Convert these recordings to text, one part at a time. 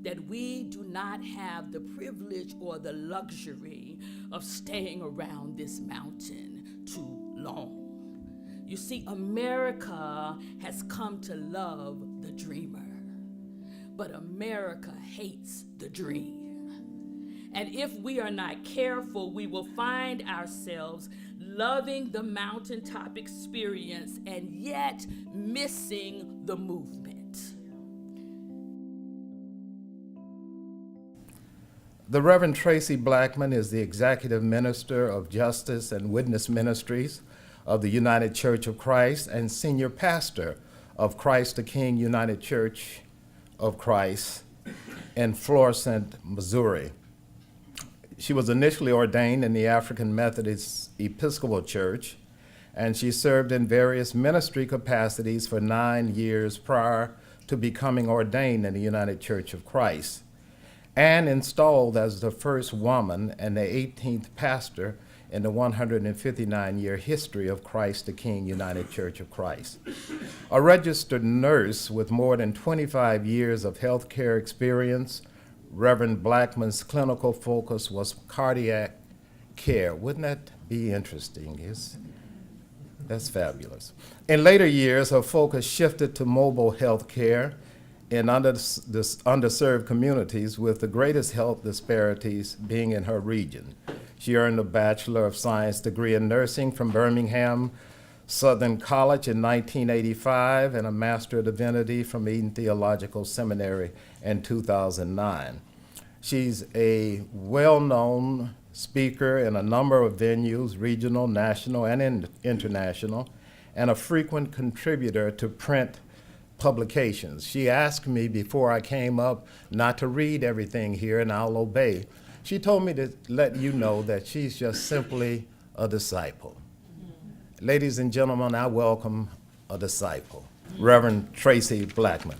that we do not have the privilege or the luxury of staying around this mountain too long. You see, America has come to love the dreamer, but America hates the dream. And if we are not careful, we will find ourselves loving the mountaintop experience and yet missing the movement. The Reverend Traci Blackmon is the Executive Minister of Justice and Witness Ministries of the United Church of Christ and Senior Pastor of Christ the King United Church of Christ in Florissant, Missouri. She was initially ordained in the African Methodist Episcopal Church, and she served in various ministry capacities for 9 years prior to becoming ordained in the United Church of Christ, and installed as the first woman and the 18th pastor in the 159-year history of Christ the King United Church of Christ. A registered nurse with more than 25 years of healthcare experience, Reverend Blackmon's clinical focus was cardiac care. Wouldn't that be interesting? That's fabulous. In later years, her focus shifted to mobile health care in underserved communities, with the greatest health disparities being in her region. She earned a Bachelor of Science degree in nursing from Birmingham Southern College in 1985 and a Master of Divinity from Eden Theological Seminary in 2009. She's a well-known speaker in a number of venues, regional, national, and international, and a frequent contributor to print publications. She asked me before I came up not to read everything here, and I'll obey. She told me to let you know that she's just simply a disciple. Ladies and gentlemen, I welcome a disciple, Reverend Traci Blackmon.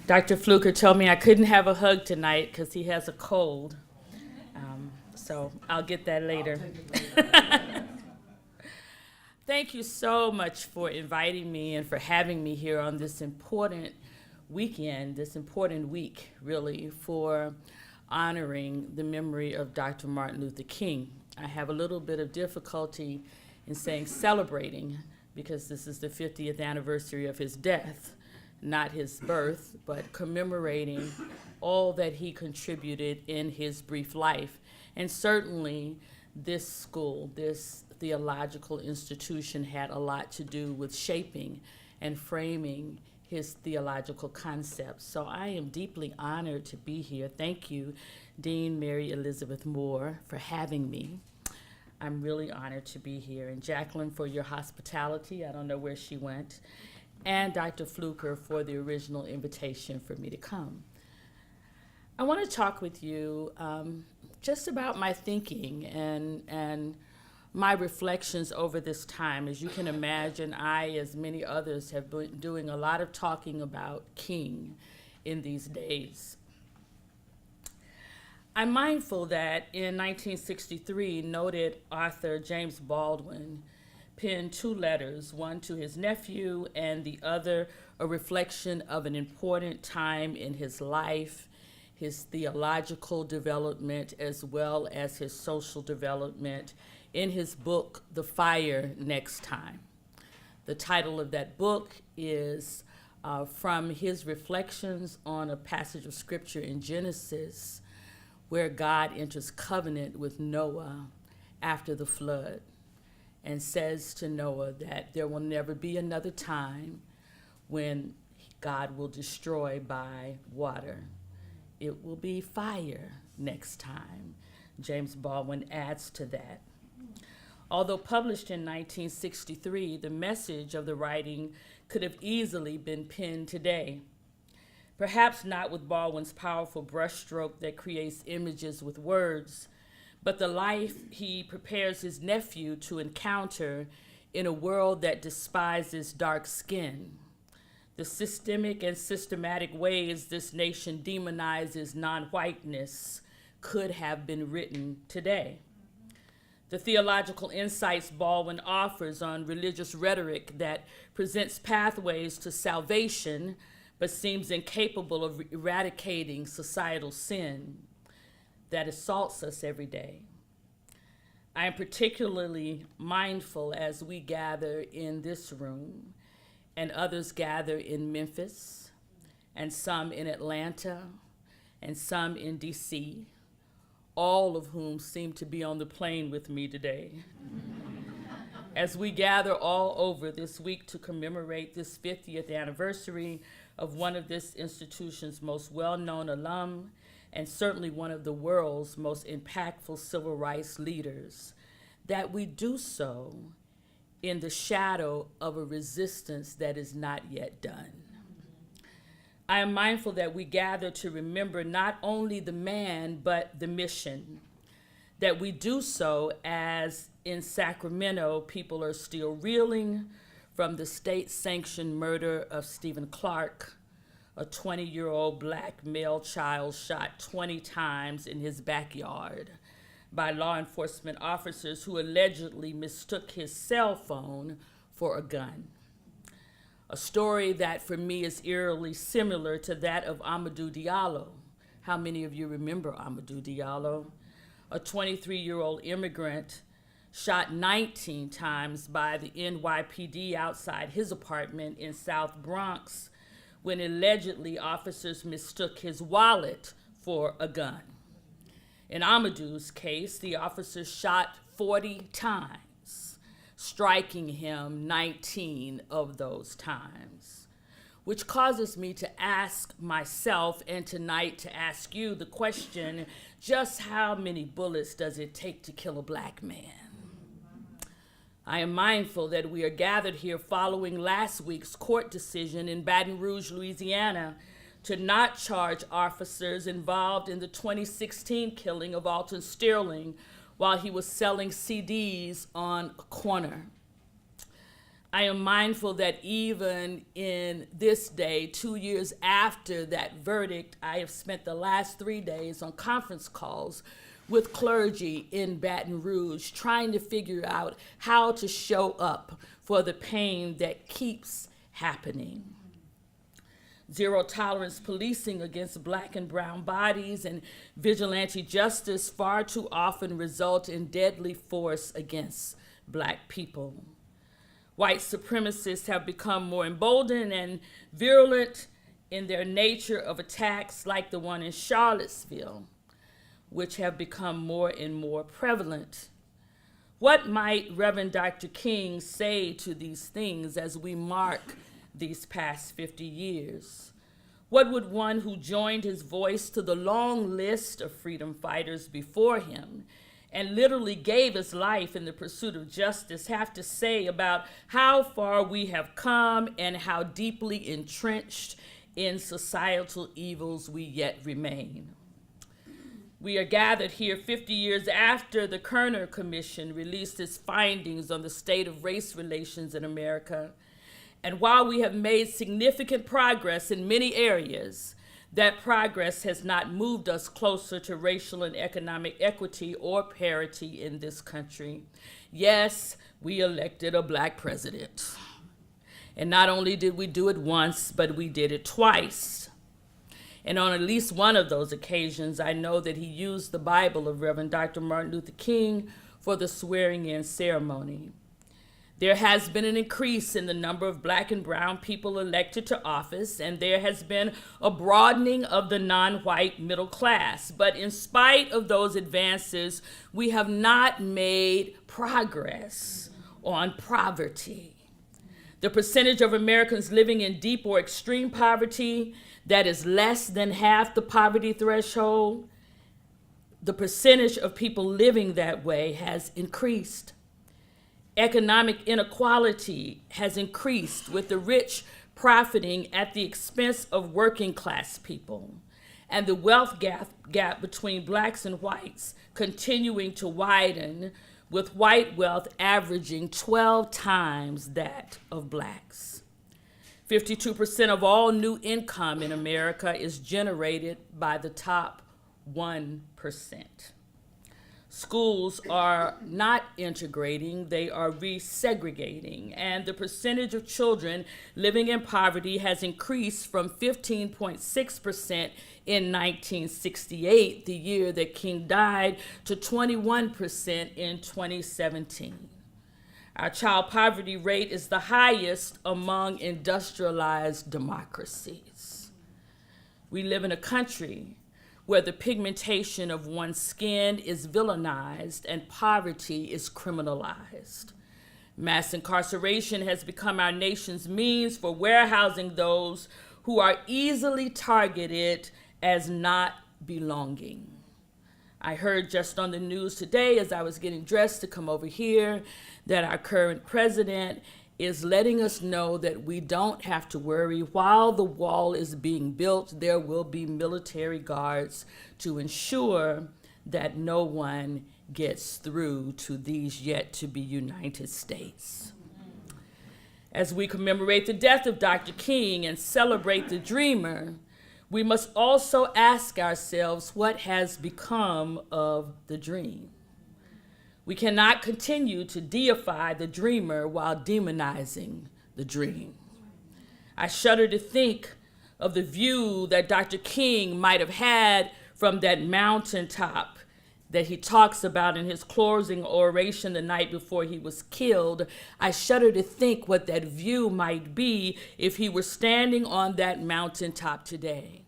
Dr. Fluker told me I couldn't have a hug tonight because he has a cold. So I'll get that later. Thank you so much for inviting me and for having me here on this important weekend, this important week, really, for honoring the memory of Dr. Martin Luther King. I have a little bit of difficulty in saying celebrating because this is the 50th anniversary of his death, not his birth, but commemorating all that he contributed in his brief life. And certainly this school, this theological institution, had a lot to do with shaping and framing his theological concepts. So I am deeply honored to be here. Thank you, Dean Mary Elizabeth Moore, for having me. I'm really honored to be here. And Jacqueline, for your hospitality. I don't know where she went. And Dr. Fluker for the original invitation for me to come. I want to talk with you just about my thinking and my reflections over this time. As you can imagine, I, as many others, have been doing a lot of talking about King in these days. I'm mindful that in 1963, noted author James Baldwin penned 2 letters, one to his nephew and the other a reflection of an important time in his life, his theological development, as well as his social development, in his book, The Fire Next Time. The title of that book is from his reflections on a passage of scripture in Genesis where God enters covenant with Noah after the flood and says to Noah that there will never be another time when God will destroy by water. It will be fire next time. James Baldwin adds to that. Although published in 1963, the message of the writing could have easily been penned today. Perhaps not with Baldwin's powerful brushstroke that creates images with words, but the life he prepares his nephew to encounter in a world that despises dark skin. The systemic and systematic ways this nation demonizes non-whiteness could have been written today. The theological insights Baldwin offers on religious rhetoric that presents pathways to salvation but seems incapable of eradicating societal sin that assaults us every day. I am particularly mindful as we gather in this room and others gather in Memphis and some in Atlanta and some in DC, all of whom seem to be on the plane with me today. As we gather all over this week to commemorate this 50th anniversary of one of this institution's most well-known alum and certainly one of the world's most impactful civil rights leaders, that we do so in the shadow of a resistance that is not yet done. I am mindful that we gather to remember not only the man, but the mission, that we do so as in Sacramento, people are still reeling from the state-sanctioned murder of Stephen Clark, a 20-year-old black male child shot 20 times in his backyard by law enforcement officers who allegedly mistook his cell phone for a gun. A story that for me is eerily similar to that of Amadou Diallo. How many of you remember Amadou Diallo? A 23-year-old immigrant shot 19 times by the NYPD outside his apartment in South Bronx when allegedly officers mistook his wallet for a gun. In Amadou's case, the officers shot 40 times, striking him 19 of those times, which causes me to ask myself and tonight to ask you the question, just how many bullets does it take to kill a black man? I am mindful that we are gathered here following last week's court decision in Baton Rouge, Louisiana, to not charge officers involved in the 2016 killing of Alton Sterling while he was selling CDs on a corner. I am mindful that even in this day, 2 years after that verdict, I have spent the last 3 days on conference calls with clergy in Baton Rouge, trying to figure out how to show up for the pain that keeps happening. Zero tolerance policing against black and brown bodies and vigilante justice far too often result in deadly force against black people. White supremacists have become more emboldened and virulent in their nature of attacks like the one in Charlottesville, which have become more and more prevalent. What might Reverend Dr. King say to these things as we mark these past 50 years? What would one who joined his voice to the long list of freedom fighters before him and literally gave his life in the pursuit of justice have to say about how far we have come and how deeply entrenched in societal evils we yet remain? We are gathered here 50 years after the Kerner Commission released its findings on the state of race relations in America. And while we have made significant progress in many areas, that progress has not moved us closer to racial and economic equity or parity in this country. Yes, we elected a black president. And not only did we do it once, but we did it twice. And on at least one of those occasions, I know that he used the Bible of Reverend Dr. Martin Luther King for the swearing-in ceremony. There has been an increase in the number of black and brown people elected to office, and there has been a broadening of the non-white middle class. But in spite of those advances, we have not made progress on poverty. The percentage of Americans living in deep or extreme poverty that is less than half the poverty threshold, the percentage of people living that way has increased. Economic inequality has increased, with the rich profiting at the expense of working class people, and the wealth gap between blacks and whites continuing to widen, with white wealth averaging 12 times that of blacks. 52% of all new income in America is generated by the top 1%. Schools are not integrating, they are resegregating, and the percentage of children living in poverty has increased from 15.6% in 1968, the year that King died, to 21% in 2017. Our child poverty rate is the highest among industrialized democracies. We live in a country where the pigmentation of one's skin is villainized and poverty is criminalized. Mass incarceration has become our nation's means for warehousing those who are easily targeted as not belonging. I heard just on the news today as I was getting dressed to come over here that our current president is letting us know that we don't have to worry. While the wall is being built, there will be military guards to ensure that no one gets through to these yet to be United States. As we commemorate the death of Dr. King and celebrate the dreamer, we must also ask ourselves what has become of the dream. We cannot continue to deify the dreamer while demonizing the dream. I shudder to think of the view that Dr. King might have had from that mountaintop that he talks about in his closing oration the night before he was killed. I shudder to think what that view might be if he were standing on that mountaintop today.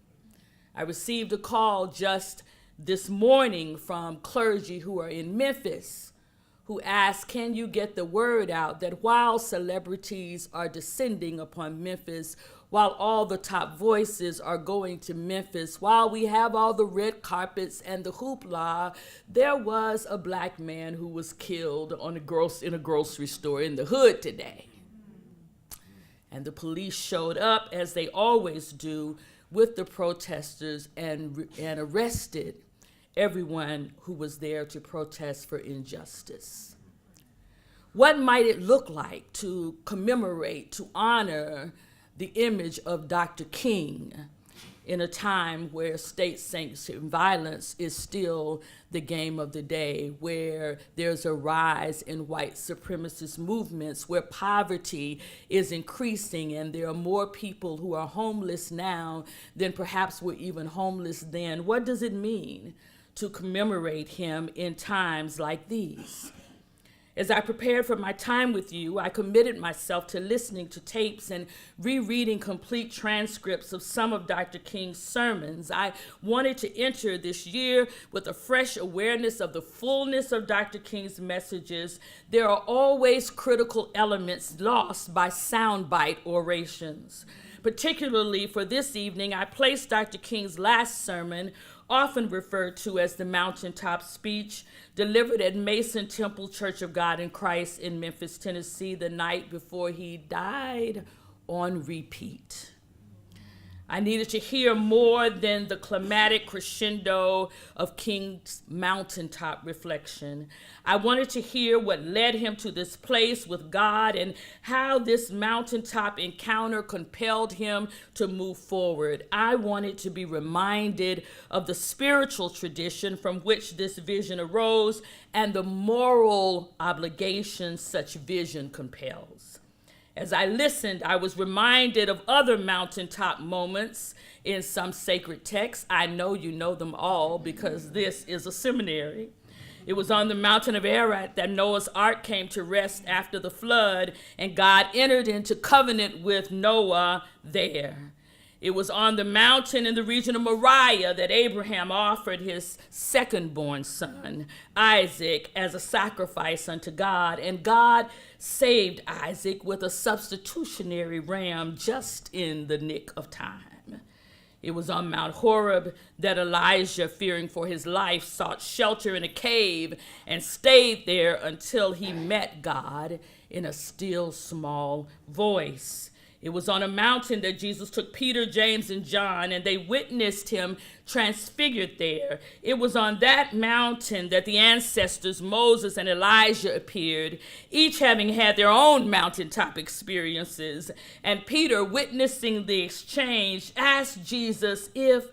I received a call just this morning from clergy who are in Memphis who asked, can you get the word out that while celebrities are descending upon Memphis, while all the top voices are going to Memphis, while we have all the red carpets and the hoopla, there was a black man who was killed in a grocery store in the hood today. And the police showed up, as they always do, with the protesters and arrested everyone who was there to protest for injustice. What might it look like to commemorate, to honor the image of Dr. King in a time where state-sanctioned violence is still the game of the day, where there's a rise in white supremacist movements, where poverty is increasing and there are more people who are homeless now than perhaps were even homeless then? What does it mean to commemorate him in times like these? As I prepared for my time with you, I committed myself to listening to tapes and rereading complete transcripts of some of Dr. King's sermons. I wanted to enter this year with a fresh awareness of the fullness of Dr. King's messages. There are always critical elements lost by soundbite orations. Particularly for this evening, I placed Dr. King's last sermon, often referred to as the mountaintop speech, delivered at Mason Temple Church of God in Christ in Memphis, Tennessee, the night before he died, on repeat. I needed to hear more than the climatic crescendo of King's mountaintop reflection. I wanted to hear what led him to this place with God and how this mountaintop encounter compelled him to move forward. I wanted to be reminded of the spiritual tradition from which this vision arose and the moral obligation such vision compels. As I listened, I was reminded of other mountaintop moments in some sacred texts. I know you know them all because this is a seminary. It was on the mountain of Ararat that Noah's ark came to rest after the flood, and God entered into covenant with Noah there. It was on the mountain in the region of Moriah that Abraham offered his second-born son, Isaac, as a sacrifice unto God, and God saved Isaac with a substitutionary ram just in the nick of time. It was on Mount Horeb that Elijah, fearing for his life, sought shelter in a cave and stayed there until he met God in a still small voice. It was on a mountain that Jesus took Peter, James, and John, and they witnessed him transfigured there. It was on that mountain that the ancestors, Moses and Elijah, appeared, each having had their own mountaintop experiences. And Peter, witnessing the exchange, asked Jesus if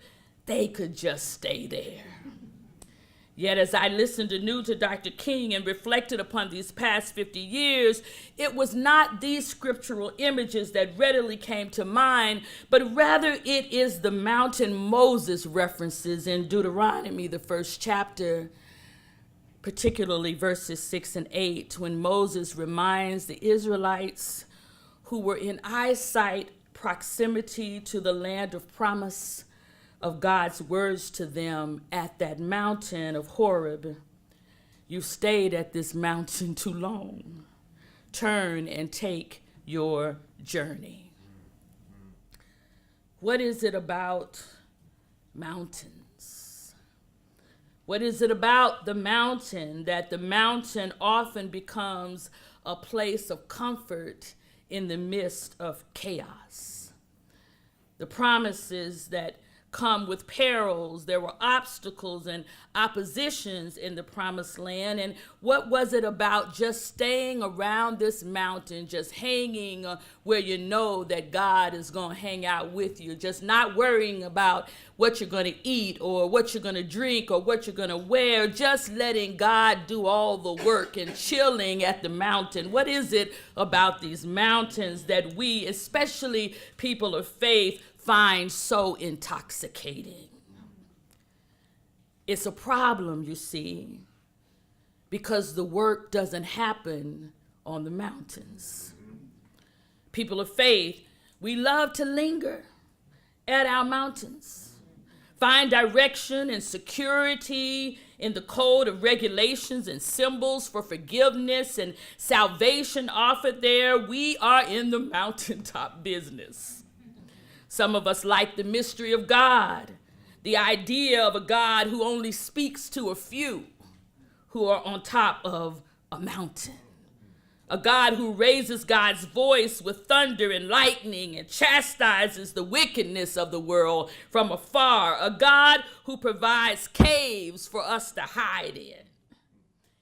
they could just stay there. Yet as I listened anew to Dr. King and reflected upon these past 50 years, it was not these scriptural images that readily came to mind, but rather it is the mountain Moses references in Deuteronomy, the first chapter, particularly verses 6 and 8, when Moses reminds the Israelites who were in eyesight proximity to the land of promise of God's words to them at that mountain of Horeb. You stayed at this mountain too long. Turn and take your journey. What is it about mountains? What is it about the mountain that the mountain often becomes a place of comfort in the midst of chaos? The promises that come with perils. There were obstacles and oppositions in the promised land. And what was it about just staying around this mountain, just hanging where you know that God is going to hang out with you, just not worrying about what you're going to eat or what you're going to drink or what you're going to wear, just letting God do all the work and chilling at the mountain? What is it about these mountains that we, especially people of faith, find so intoxicating? It's a problem, you see, because the work doesn't happen on the mountains. People of faith, we love to linger at our mountains, find direction and security in the code of regulations and symbols for forgiveness and salvation offered there. We are in the mountaintop business. Some of us like the mystery of God, the idea of a God who only speaks to a few who are on top of a mountain. A God who raises God's voice with thunder and lightning and chastises the wickedness of the world from afar. A God who provides caves for us to hide in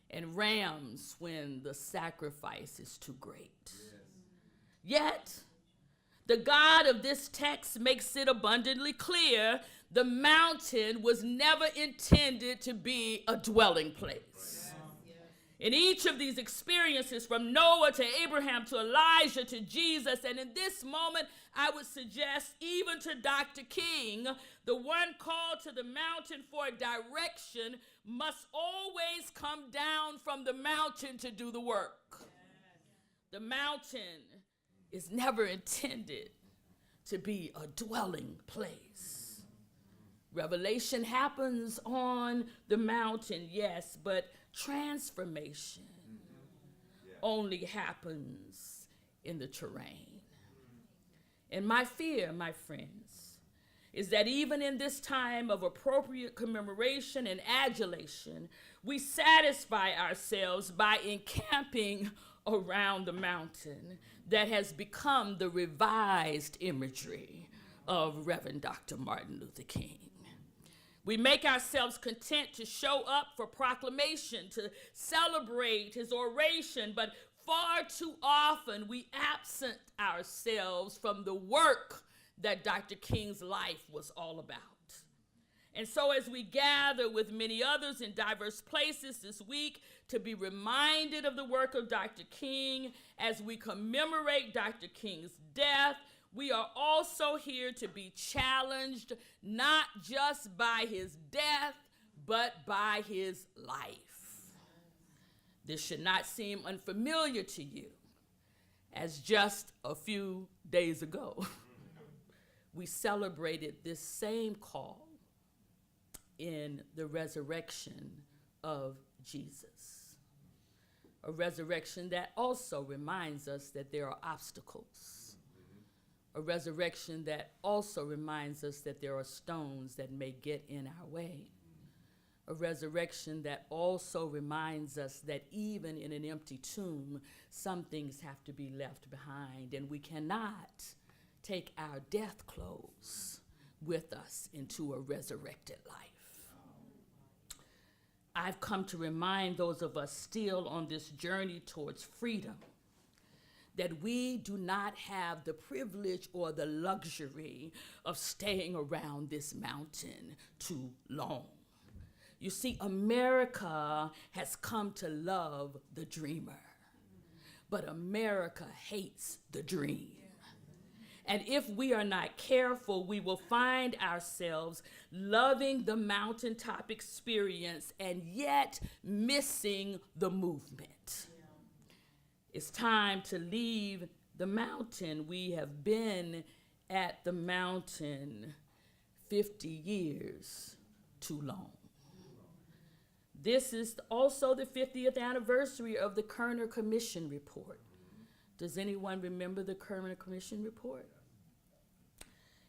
and rams when the sacrifice is too great. Yet, the God of this text makes it abundantly clear the mountain was never intended to be a dwelling place. In each of these experiences, from Noah to Abraham to Elijah to Jesus, and in this moment, I would suggest even to Dr. King, the one called to the mountain for direction must always come down from the mountain to do the work. The mountain is never intended to be a dwelling place. Revelation happens on the mountain, yes, but transformation only happens in the terrain. And my fear, my friends, is that even in this time of appropriate commemoration and adulation, we satisfy ourselves by encamping around the mountain that has become the revised imagery of Reverend Dr. Martin Luther King. We make ourselves content to show up for proclamation, to celebrate his oration, but far too often we absent ourselves from the work that Dr. King's life was all about. And so as we gather with many others in diverse places this week to be reminded of the work of Dr. King, as we commemorate Dr. King's death, we are also here to be challenged not just by his death, but by his life. This should not seem unfamiliar to you, as just a few days ago, we celebrated this same call in the resurrection of Jesus. A resurrection that also reminds us that there are obstacles. A resurrection that also reminds us that there are stones that may get in our way. A resurrection that also reminds us that even in an empty tomb, some things have to be left behind, and we cannot take our death clothes with us into a resurrected life. I've come to remind those of us still on this journey towards freedom that we do not have the privilege or the luxury of staying around this mountain too long. You see, America has come to love the dreamer, but America hates the dream. And if we are not careful, we will find ourselves loving the mountaintop experience and yet missing the movement. It's time to leave the mountain. We have been at the mountain 50 years too long. This is also the 50th anniversary of the Kerner Commission report. Does anyone remember the Kerner Commission report?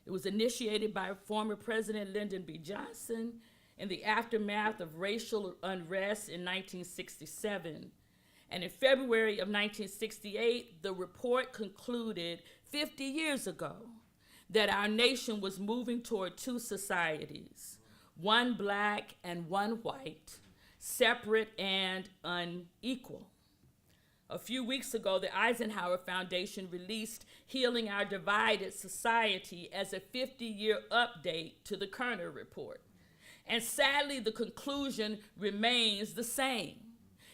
It was initiated by former President Lyndon B. Johnson in the aftermath of racial unrest in 1967. And in February of 1968, the report concluded 50 years ago that our nation was moving toward two societies, one black and one white, separate and unequal. A few weeks ago, the Eisenhower Foundation released Healing Our Divided Society as a 50-year update to the Kerner report. And sadly, the conclusion remains the same.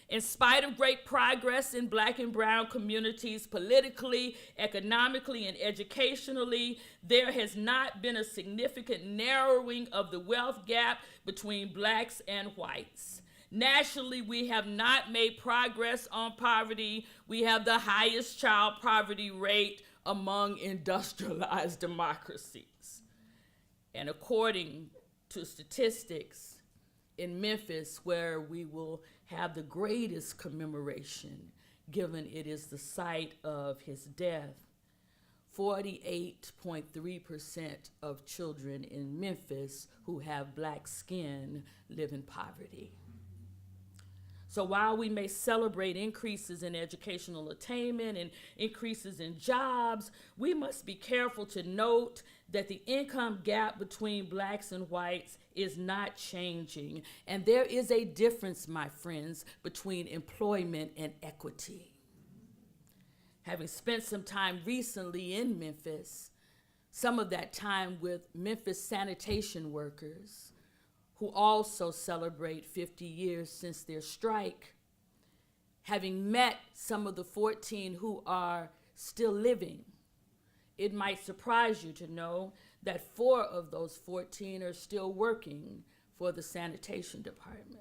In spite of great progress in black and brown communities politically, economically, and educationally, there has not been a significant narrowing of the wealth gap between blacks and whites. Nationally, we have not made progress on poverty. We have the highest child poverty rate among industrialized democracies. And according to statistics, in Memphis, where we will have the greatest commemoration, given it is the site of his death, 48.3% of children in Memphis who have black skin live in poverty. So while we may celebrate increases in educational attainment and increases in jobs, we must be careful to note that the income gap between blacks and whites is not changing. And there is a difference, my friends, between employment and equity. Having spent some time recently in Memphis, some of that time with Memphis sanitation workers, who also celebrate 50 years since their strike, having met some of the 14 who are still living, it might surprise you to know that 4 of those 14 are still working for the sanitation department.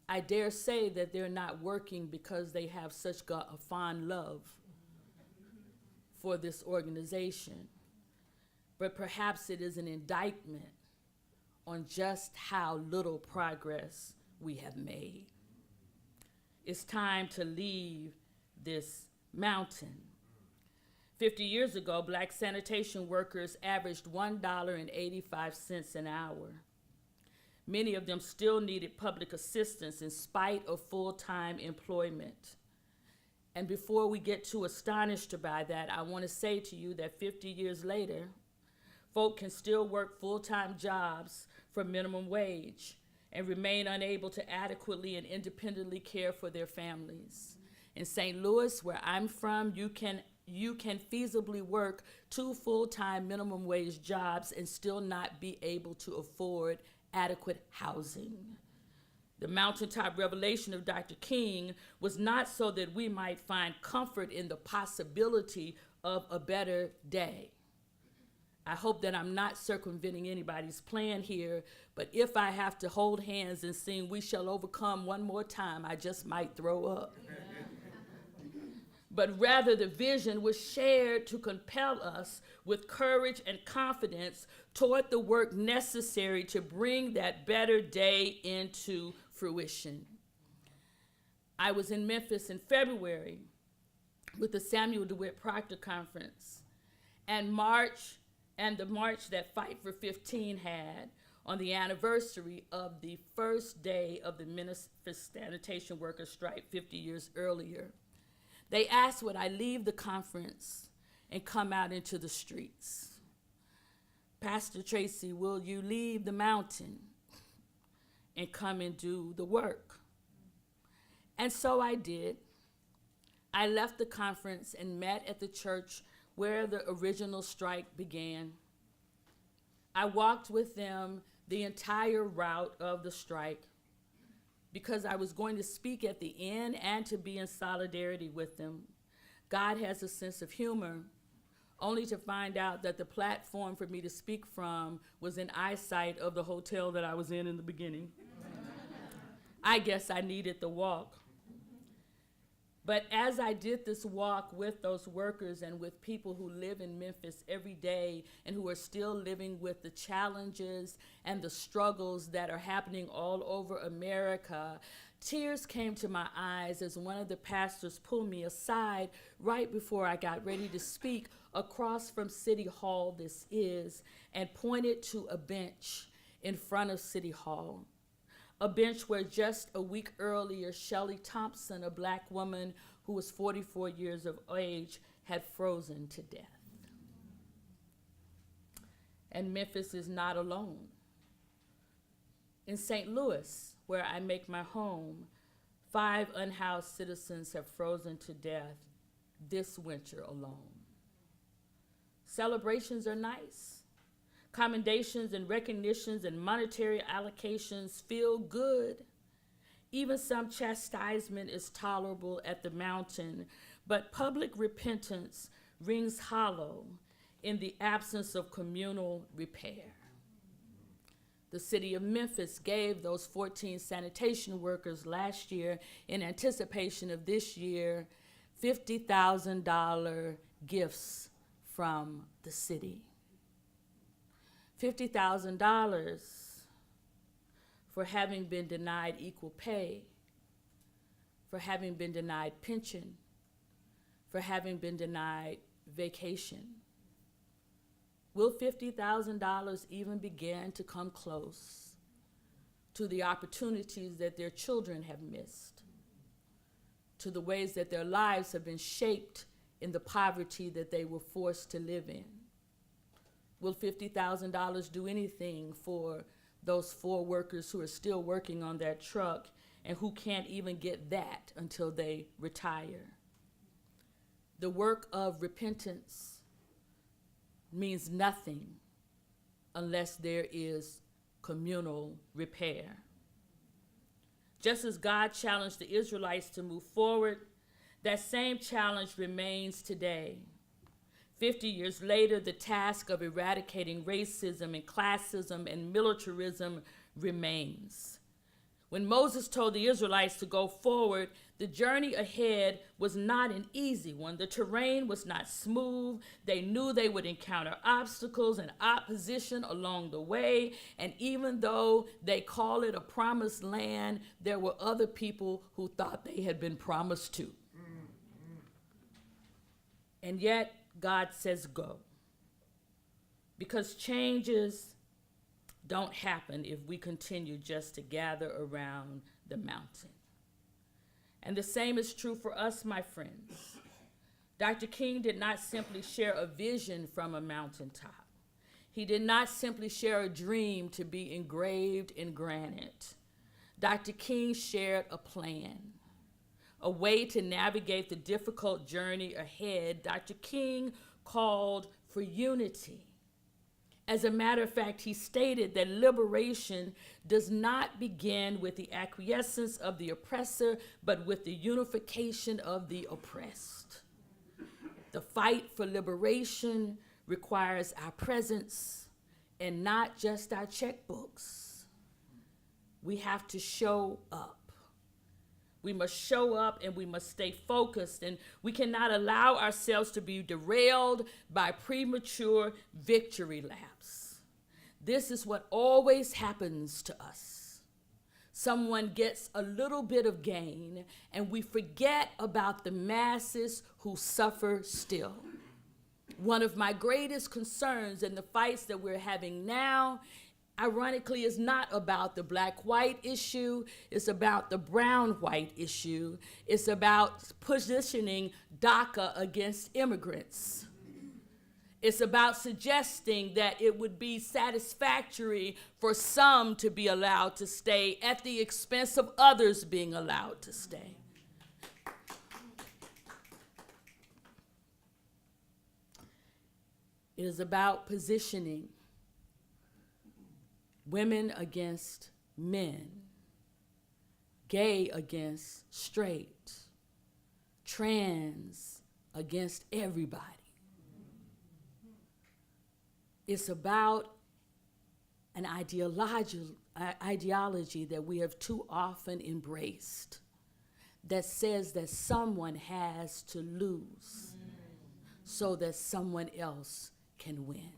I dare say that they're not working because they have such a fond love for this organization, but perhaps it is an indictment on just how little progress we have made. It's time to leave this mountain. 50 years ago, black sanitation workers averaged $1.85 an hour. Many of them still needed public assistance in spite of full-time employment. And before we get too astonished by that, I want to say to you that 50 years later, folk can still work full-time jobs for minimum wage and remain unable to adequately and independently care for their families. In St. Louis, where I'm from, you can feasibly work 2 full-time minimum wage jobs and still not be able to afford adequate housing. The mountaintop revelation of Dr. King was not so that we might find comfort in the possibility of a better day. I hope that I'm not circumventing anybody's plan here, but if I have to hold hands and sing "We Shall Overcome" one more time, I just might throw up. But rather, the vision was shared to compel us with courage and confidence toward the work necessary to bring that better day into fruition. I was in Memphis in February with the Samuel DeWitt Proctor Conference, and the march that Fight for 15 had on the anniversary of the first day of the Memphis sanitation workers' strike 50 years earlier. They asked would I leave the conference and come out into the streets. Pastor Traci, will you leave the mountain and come and do the work? And so I did. I left the conference and met at the church where the original strike began. I walked with them the entire route of the strike because I was going to speak at the end and to be in solidarity with them. God has a sense of humor, only to find out that the platform for me to speak from was in eyesight of the hotel that I was in the beginning. I guess I needed the walk. But as I did this walk with those workers and with people who live in Memphis every day and who are still living with the challenges and the struggles that are happening all over America, tears came to my eyes as one of the pastors pulled me aside right before I got ready to speak across from City Hall, this is, and pointed to a bench in front of City Hall. A bench where just a week earlier, Shelley Thompson, a Black woman who was 44 years of age, had frozen to death. And Memphis is not alone. In St. Louis, where I make my home, 5 unhoused citizens have frozen to death this winter alone. Celebrations are nice. Commendations and recognitions and monetary allocations feel good. Even some chastisement is tolerable at the mountain, but public repentance rings hollow in the absence of communal repair. The city of Memphis gave those 14 sanitation workers last year, in anticipation of this year, $50,000 gifts from the city. $50,000 for having been denied equal pay, for having been denied pension, for having been denied vacation. Will $50,000 even begin to come close to the opportunities that their children have missed, to the ways that their lives have been shaped in the poverty that they were forced to live in? Will $50,000 do anything for those 4 workers who are still working on that truck and who can't even get that until they retire? The work of repentance means nothing unless there is communal repair. Just as God challenged the Israelites to move forward, that same challenge remains today. 50 years later, the task of eradicating racism and classism and militarism remains. When Moses told the Israelites to go forward, the journey ahead was not an easy one. The terrain was not smooth. They knew they would encounter obstacles and opposition along the way. And even though they call it a promised land, there were other people who thought they had been promised to. And yet, God says go. Because changes don't happen if we continue just to gather around the mountain. And the same is true for us, my friends. Dr. King did not simply share a vision from a mountaintop. He did not simply share a dream to be engraved in granite. Dr. King shared a plan, a way to navigate the difficult journey ahead. Dr. King called for unity. As a matter of fact, he stated that liberation does not begin with the acquiescence of the oppressor, but with the unification of the oppressed. The fight for liberation requires our presence and not just our checkbooks. We have to show up. We must show up and we must stay focused, and we cannot allow ourselves to be derailed by premature victory laps. This is what always happens to us. Someone gets a little bit of gain and we forget about the masses who suffer still. One of my greatest concerns in the fights that we're having now, ironically, is not about the black-white issue. It's about the brown-white issue. It's about positioning DACA against immigrants. It's about suggesting that it would be satisfactory for some to be allowed to stay at the expense of others being allowed to stay. It is about positioning women against men, gay against straight, trans against everybody. It's about an ideology that we have too often embraced that says that someone has to lose so that someone else can win.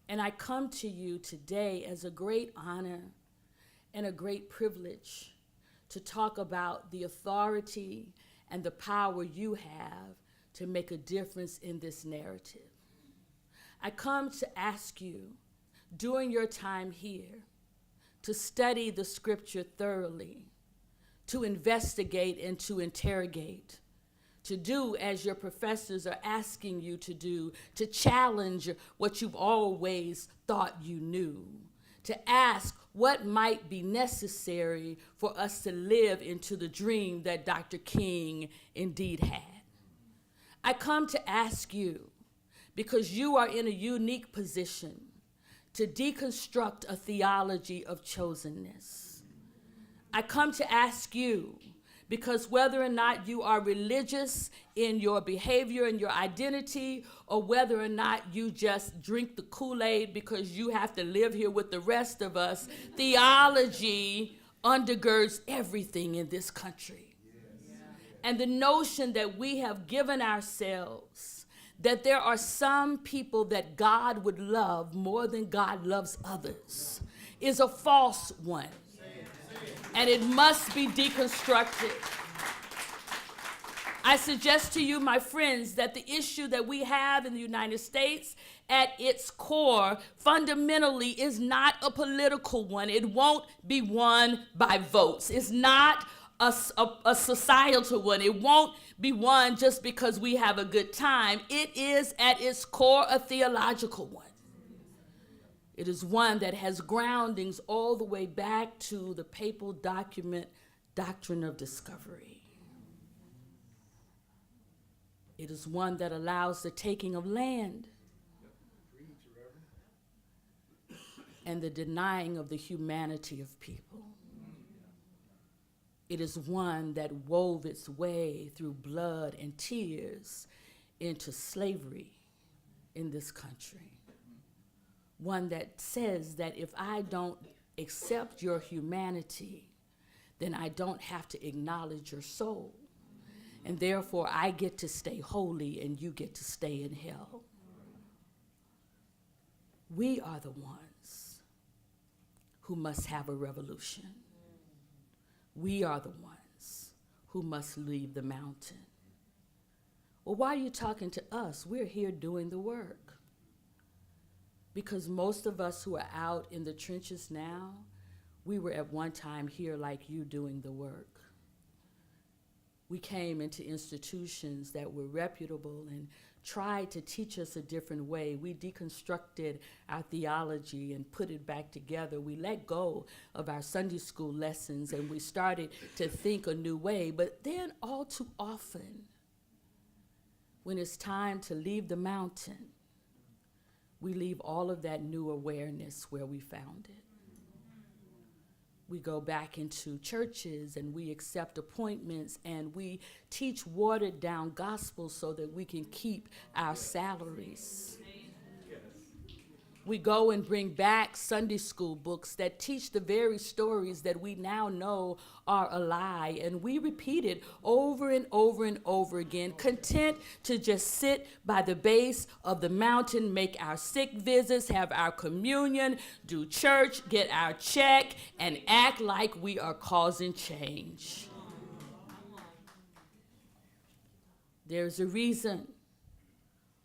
And I come to you today as a great honor and a great privilege to talk about the authority and the power you have to make a difference in this narrative. I come to ask you, during your time here, to study the scripture thoroughly, to investigate and to interrogate, to do as your professors are asking you to do, to challenge what you've always thought you knew, to ask what might be necessary for us to live into the dream that Dr. King indeed had. I come to ask you, because you are in a unique position to deconstruct a theology of chosenness. I come to ask you, because whether or not you are religious in your behavior and your identity, or whether or not you just drink the Kool-Aid because you have to live here with the rest of us, theology undergirds everything in this country. And the notion that we have given ourselves that there are some people that God would love more than God loves others is a false one. And it must be deconstructed. I suggest to you, my friends, that the issue that we have in the United States at its core fundamentally is not a political one. It won't be won by votes. It's not a societal one. It won't be won just because we have a good time. It is at its core a theological one. It is one that has groundings all the way back to the papal document, Doctrine of Discovery. It is one that allows the taking of land and the denying of the humanity of people. It is one that wove its way through blood and tears into slavery in this country. One that says that if I don't accept your humanity, then I don't have to acknowledge your soul. And therefore, I get to stay holy and you get to stay in hell. We are the ones who must have a revolution. We are the ones who must leave the mountain. Well, why are you talking to us? We're here doing the work. Because most of us who are out in the trenches now, we were at one time here like you doing the work. We came into institutions that were reputable and tried to teach us a different way. We deconstructed our theology and put it back together. We let go of our Sunday school lessons and we started to think a new way. But then all too often, when it's time to leave the mountain, we leave all of that new awareness where we found it. We go back into churches and we accept appointments and we teach watered down gospel so that we can keep our salaries. We go and bring back Sunday school books that teach the very stories that we now know are a lie. And we repeat it over and over and over again, content to just sit by the base of the mountain, make our sick visits, have our communion, do church, get our check, and act like we are causing change. There's a reason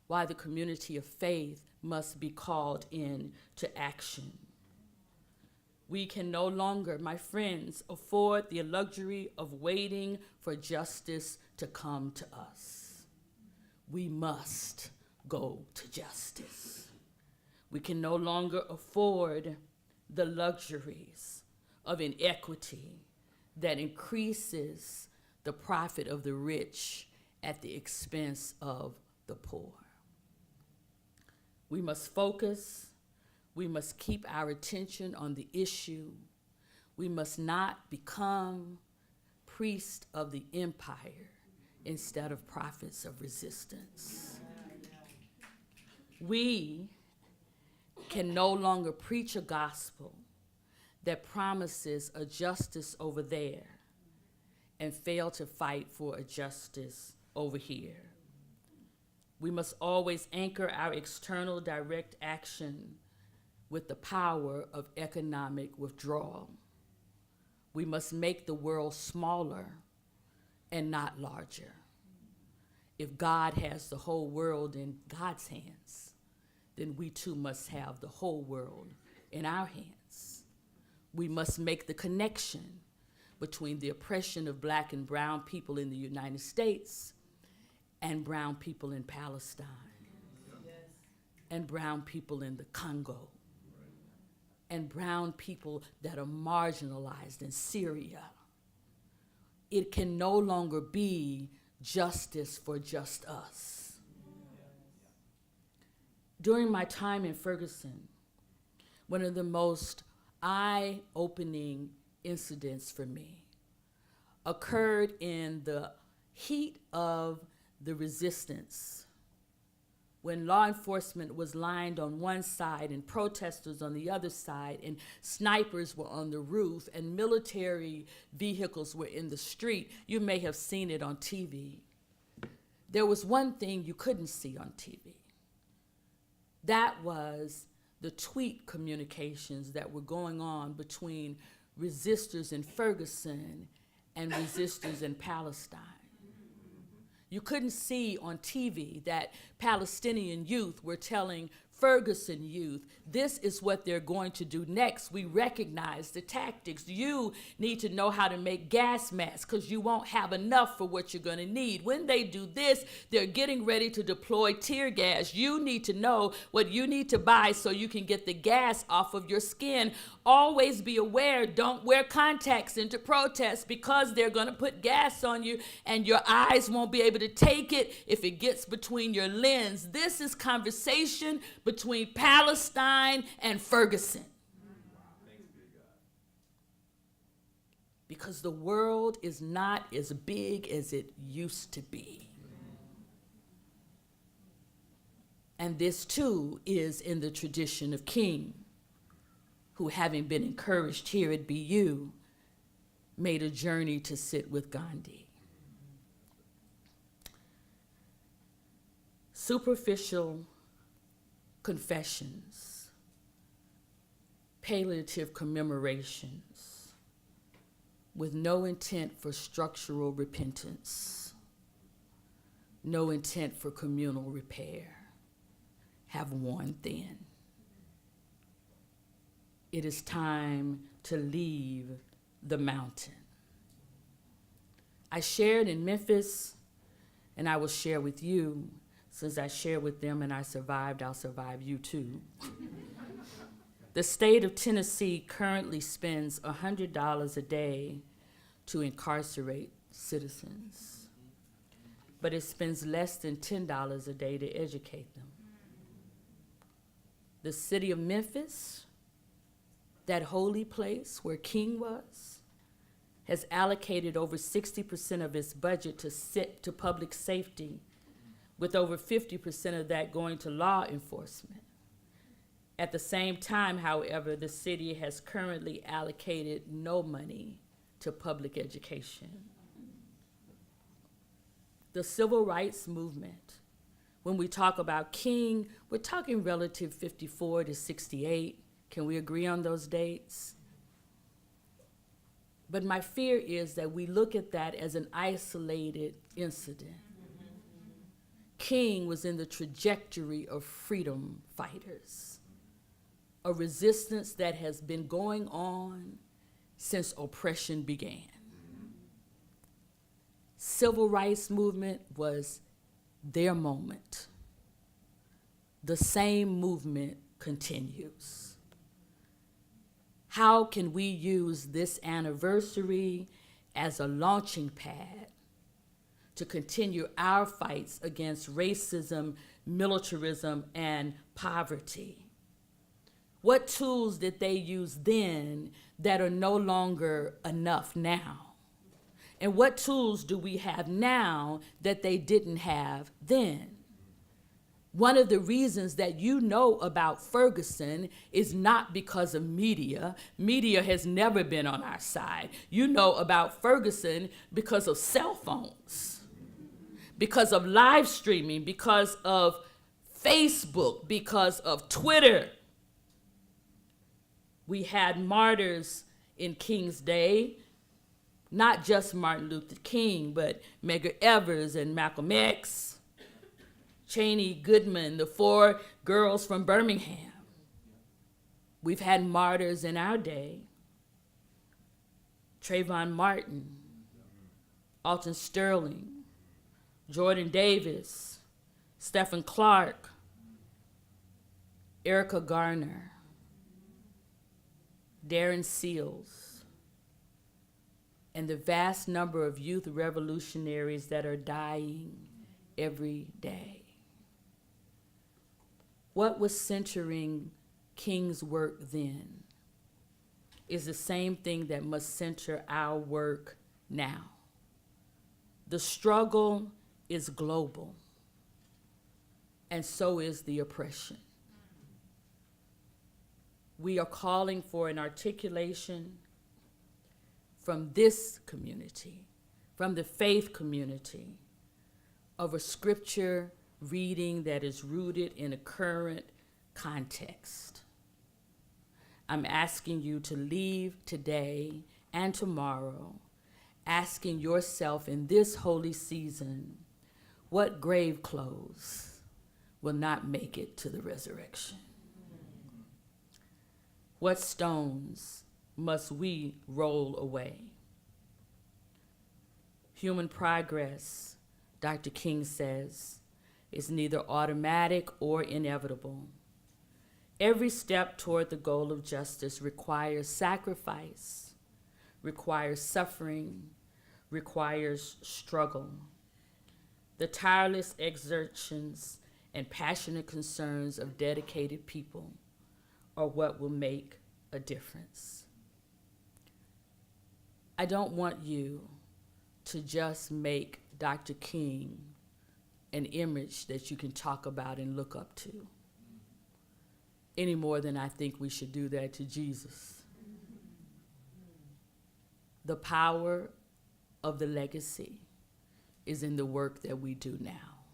why the community of faith must be called in to action. We can no longer, my friends, afford the luxury of waiting for justice to come to us. We must go to justice. We can no longer afford the luxuries of inequity that increases the profit of the rich at the expense of the poor. We must focus We must keep our attention on the issue. We must not become priests of the empire instead of prophets of resistance. We can no longer preach a gospel that promises a justice over there and fail to fight for a justice over here. We must always anchor our external direct action with the power of economic withdrawal. We must make the world smaller and not larger. If God has the whole world in God's hands, then we too must have the whole world in our hands. We must make the connection between the oppression of black and brown people in the United States and brown people in Palestine, and brown people in the Congo, and brown people that are marginalized in Syria. It can no longer be justice for just us. During my time in Ferguson, one of the most eye-opening incidents for me occurred in the heat of the resistance, when law enforcement was lined on one side and protesters on the other side, and snipers were on the roof and military vehicles were in the street. You may have seen it on TV. There was one thing you couldn't see on TV. That was the tweet communications that were going on between resistors in Ferguson and resistors in Palestine. You couldn't see on TV that Palestinian youth were telling Ferguson youth, this is what they're going to do next. We recognize the tactics. You need to know how to make gas masks because you won't have enough for what you're going to need. When they do this, they're getting ready to deploy tear gas. You need to know what you need to buy so you can get the gas off of your skin. Always be aware, don't wear contacts into protests because they're going to put gas on you and your eyes won't be able to take it if it gets between your lens. This is conversation between Palestine and Ferguson. Because the world is not as big as it used to be. And this too is in the tradition of King, who, having been encouraged here at BU, made a journey to sit with Gandhi. Superficial confessions, palliative commemorations, with no intent for structural repentance, no intent for communal repair, have worn thin. It is time to leave the mountain. I shared in Memphis, and I will share with you. Since I shared with them and I survived, I'll survive you too. The state of Tennessee currently spends $100 a day to incarcerate citizens, but it spends less than $10 a day to educate them. The city of Memphis, that holy place where King was, has allocated over 60% of its budget to public safety, with over 50% of that going to law enforcement. At the same time, however, the city has currently allocated no money to public education. The civil rights movement, when we talk about King, we're talking relative 54 to 68. Can we agree on those dates? But my fear is that we look at that as an isolated incident. King was in the trajectory of freedom fighters, a resistance that has been going on since oppression began. Civil rights movement was their moment. The same movement continues. How can we use this anniversary as a launching pad to continue our fights against racism, militarism, and poverty? What tools did they use then that are no longer enough now? And what tools do we have now that they didn't have then? One of the reasons that you know about Ferguson is not because of media. Media has never been on our side. You know about Ferguson because of cell phones, because of live streaming, because of Facebook, because of Twitter. We had martyrs in King's Day, not just Martin Luther King, but Medgar Evers and Malcolm X, Cheney Goodman, the 4 girls from Birmingham. We've had martyrs in our day. Trayvon Martin, Alton Sterling, Jordan Davis, Stephen Clark, Erica Garner, Darren Seals, and the vast number of youth revolutionaries that are dying every day. What was centering King's work then is the same thing that must center our work now. The struggle is global, and so is the oppression. We are calling for an articulation from this community, from the faith community, of a scripture reading that is rooted in a current context. I'm asking you to leave today and tomorrow asking yourself in this holy season, what grave clothes will not make it to the resurrection? What stones must we roll away? Human progress, Dr. King says, is neither automatic or inevitable. Every step toward the goal of justice requires sacrifice, requires suffering, requires struggle. The tireless exertions and passionate concerns of dedicated people are what will make a difference. I don't want you to just make Dr. King an image that you can talk about and look up to, any more than I think we should do that to Jesus. The power of the legacy is in the work that we do now.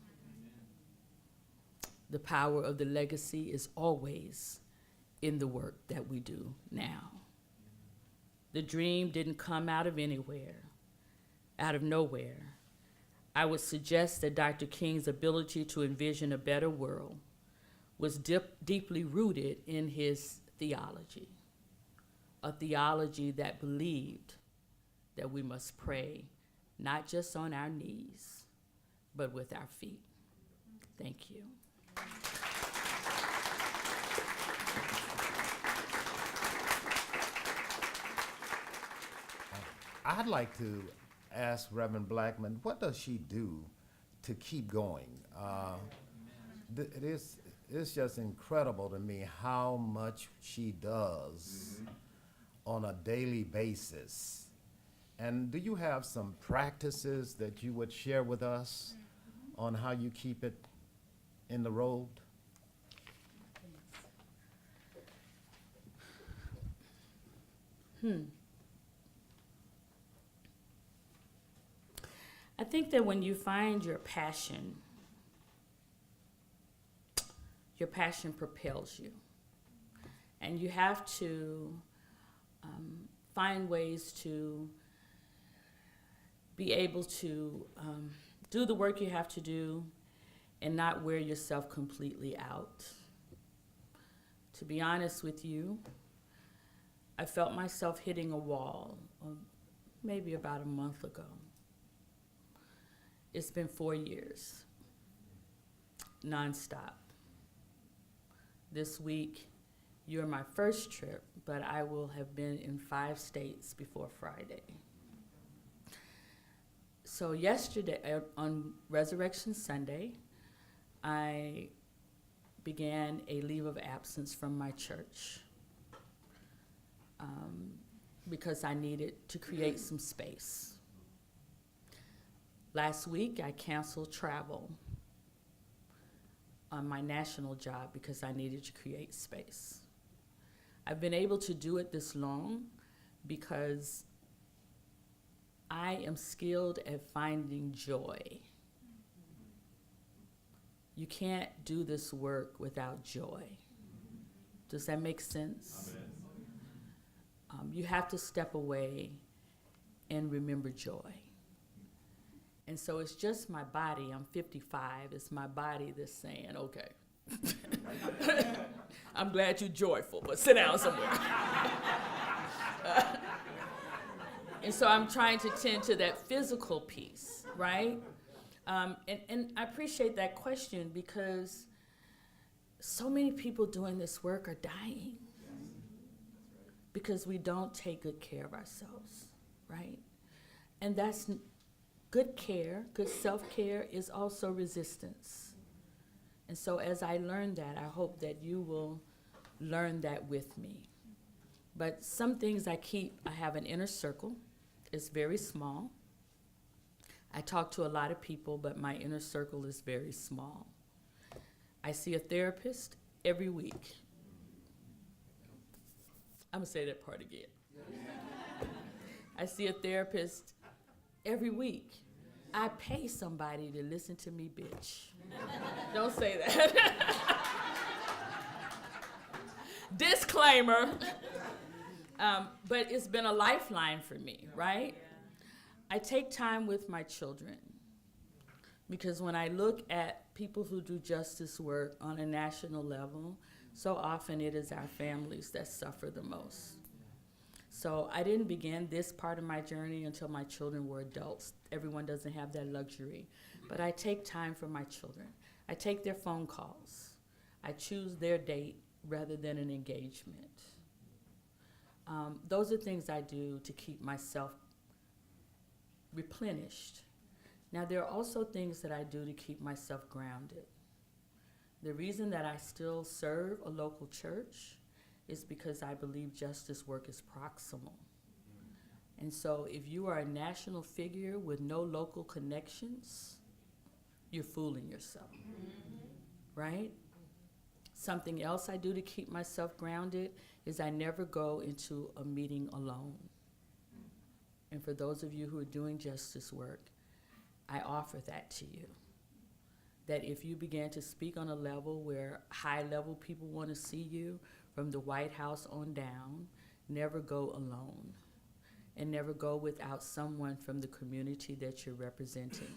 The power of the legacy is always in the work that we do now. The dream didn't come out of anywhere, out of nowhere. I would suggest that Dr. King's ability to envision a better world was deeply rooted in his theology, a theology that believed that we must pray not just on our knees, but with our feet. Thank you. I'd like to ask Reverend Blackmon, what does she do to keep going? It's just incredible to me how much she does on a daily basis. And do you have some practices that you would share with us on how you keep it in the road? I think that when you find your passion propels you. And you have to find ways to be able to do the work you have to do and not wear yourself completely out. To be honest with you, I felt myself hitting a wall maybe about a month ago. It's been 4 years, nonstop. This week, you're my first trip, but I will have been in 5 states before Friday. So yesterday, on Resurrection Sunday, I began a leave of absence from my church because I needed to create some space. Last week, I canceled travel on my national job because I needed to create space. I've been able to do it this long because I am skilled at finding joy. You can't do this work without joy. Does that make sense? You have to step away and remember joy. And so it's just my body. I'm 55. It's my body that's saying, okay. I'm glad you're joyful, but sit down somewhere. And so I'm trying to tend to that physical piece, right? And I appreciate that question because so many people doing this work are dying because we don't take good care of ourselves, right? And that's good care, good self-care is also resistance. And so as I learn that, I hope that you will learn that with me. But some things I have an inner circle. It's very small. I talk to a lot of people, but my inner circle is very small. I see a therapist every week. I'm gonna say that part again. I see a therapist every week. I pay somebody to listen to me, bitch. Don't say that. Disclaimer. But it's been a lifeline for me, right? I take time with my children because when I look at people who do justice work on a national level, so often it is our families that suffer the most. So I didn't begin this part of my journey until my children were adults. Everyone doesn't have that luxury. But I take time for my children. I take their phone calls. I choose their date rather than an engagement. Those are things I do to keep myself replenished. Now, there are also things that I do to keep myself grounded. The reason that I still serve a local church is because I believe justice work is proximal. And so if you are a national figure with no local connections, you're fooling yourself, right? Something else I do to keep myself grounded is I never go into a meeting alone. And for those of you who are doing justice work, I offer that to you. That if you begin to speak on a level where high-level people want to see you, from the White House on down, never go alone. And never go without someone from the community that you're representing.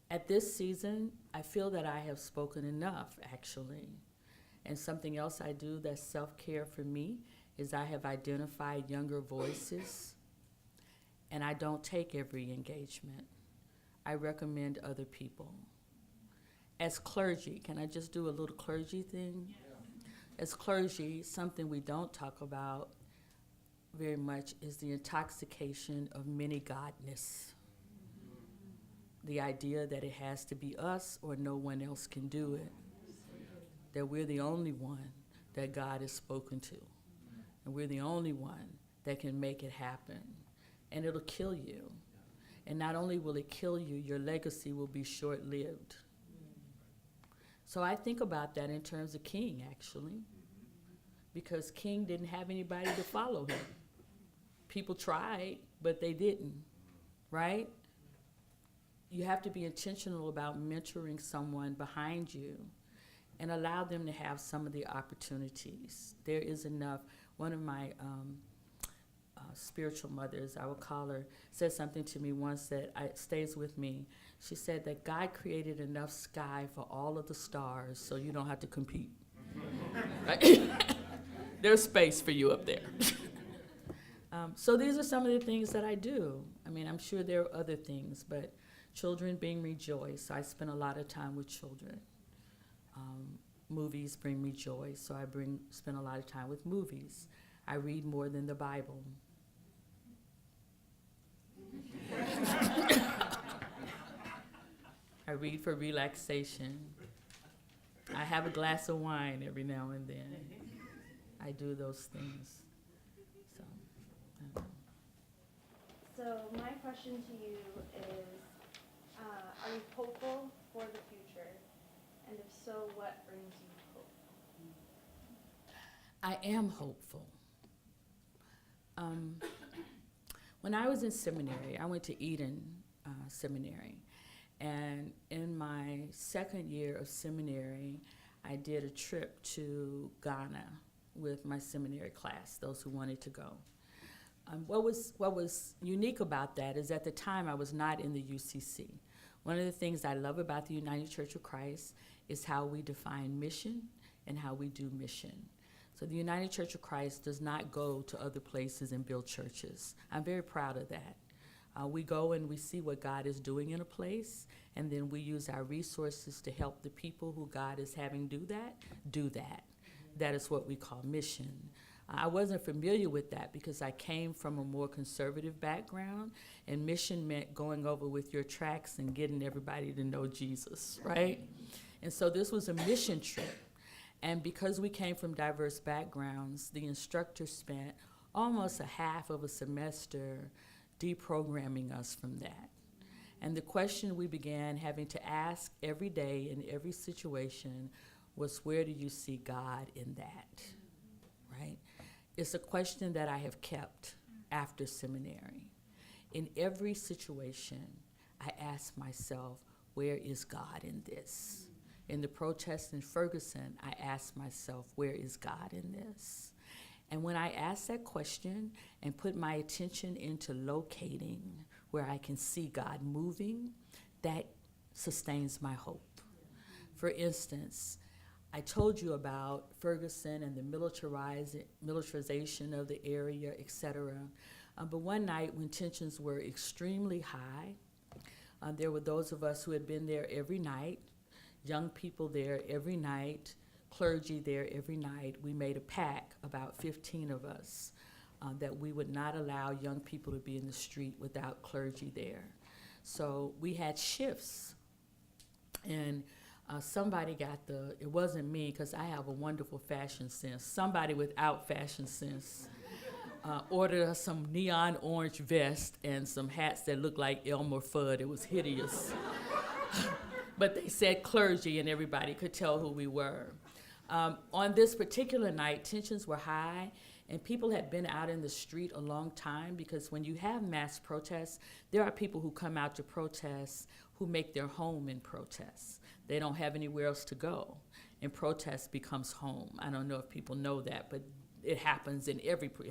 At this season, I feel that I have spoken enough, actually. And something else I do that's self-care for me is I have identified younger voices, and I don't take every engagement. I recommend other people. As clergy, can I just do a little clergy thing? As clergy, something we don't talk about very much is the intoxication of many-godness. The idea that it has to be us or no one else can do it. That we're the only one that God has spoken to. And we're the only one that can make it happen. And it'll kill you. And not only will it kill you, your legacy will be short-lived. So I think about that in terms of King, actually. Because King didn't have anybody to follow him. People tried, but they didn't, right? You have to be intentional about mentoring someone behind you and allow them to have some of the opportunities. There is enough. One of my spiritual mothers, I would call her, said something to me once that stays with me. She said that God created enough sky for all of the stars so you don't have to compete. Right? There's space for you up there. So these are some of the things that I do. I mean, I'm sure there are other things, but children bring me joy, so I spend a lot of time with children. Movies bring me joy, so I spend a lot of time with movies. I read more than the Bible. I read for relaxation. I have a glass of wine every now and then. I do those things. So, So my question to you is, are you hopeful for the future? And if so, what brings you hope? I am hopeful. When I was in seminary, I went to Eden Seminary. And in my second year of seminary, I did a trip to Ghana with my seminary class, those who wanted to go. What was unique about that is at the time I was not in the UCC. One of the things I love about the United Church of Christ is how we define mission and how we do mission. So the United Church of Christ does not go to other places and build churches. I'm very proud of that. We go and we see what God is doing in a place, and then we use our resources to help the people who God is having do that. That is what we call mission. I wasn't familiar with that because I came from a more conservative background, and mission meant going over with your tracts and getting everybody to know Jesus, right? And so this was a mission trip. And because we came from diverse backgrounds, the instructor spent almost a half of a semester deprogramming us from that. And the question we began having to ask every day in every situation was, where do you see God in that, right? It's a question that I have kept after seminary. In every situation, I ask myself, where is God in this? In the protests in Ferguson, I asked myself, where is God in this? And when I ask that question and put my attention into locating where I can see God moving, that sustains my hope. For instance, I told you about Ferguson and the militarization of the area, et cetera. But one night when tensions were extremely high, there were those of us who had been there every night, young people there every night, clergy there every night. We made a pact, about 15 of us, that we would not allow young people to be in the street without clergy there. So we had shifts, and somebody got it wasn't me because I have a wonderful fashion sense. Somebody without fashion sense ordered us some neon orange vest and some hats that looked like Elmer Fudd. It was hideous. But they said clergy, and everybody could tell who we were. On this particular night, tensions were high, and people had been out in the street a long time, because when you have mass protests, there are people who come out to protest who make their home in protests. They don't have anywhere else to go, and protest becomes home. I don't know if people know that, but it happens it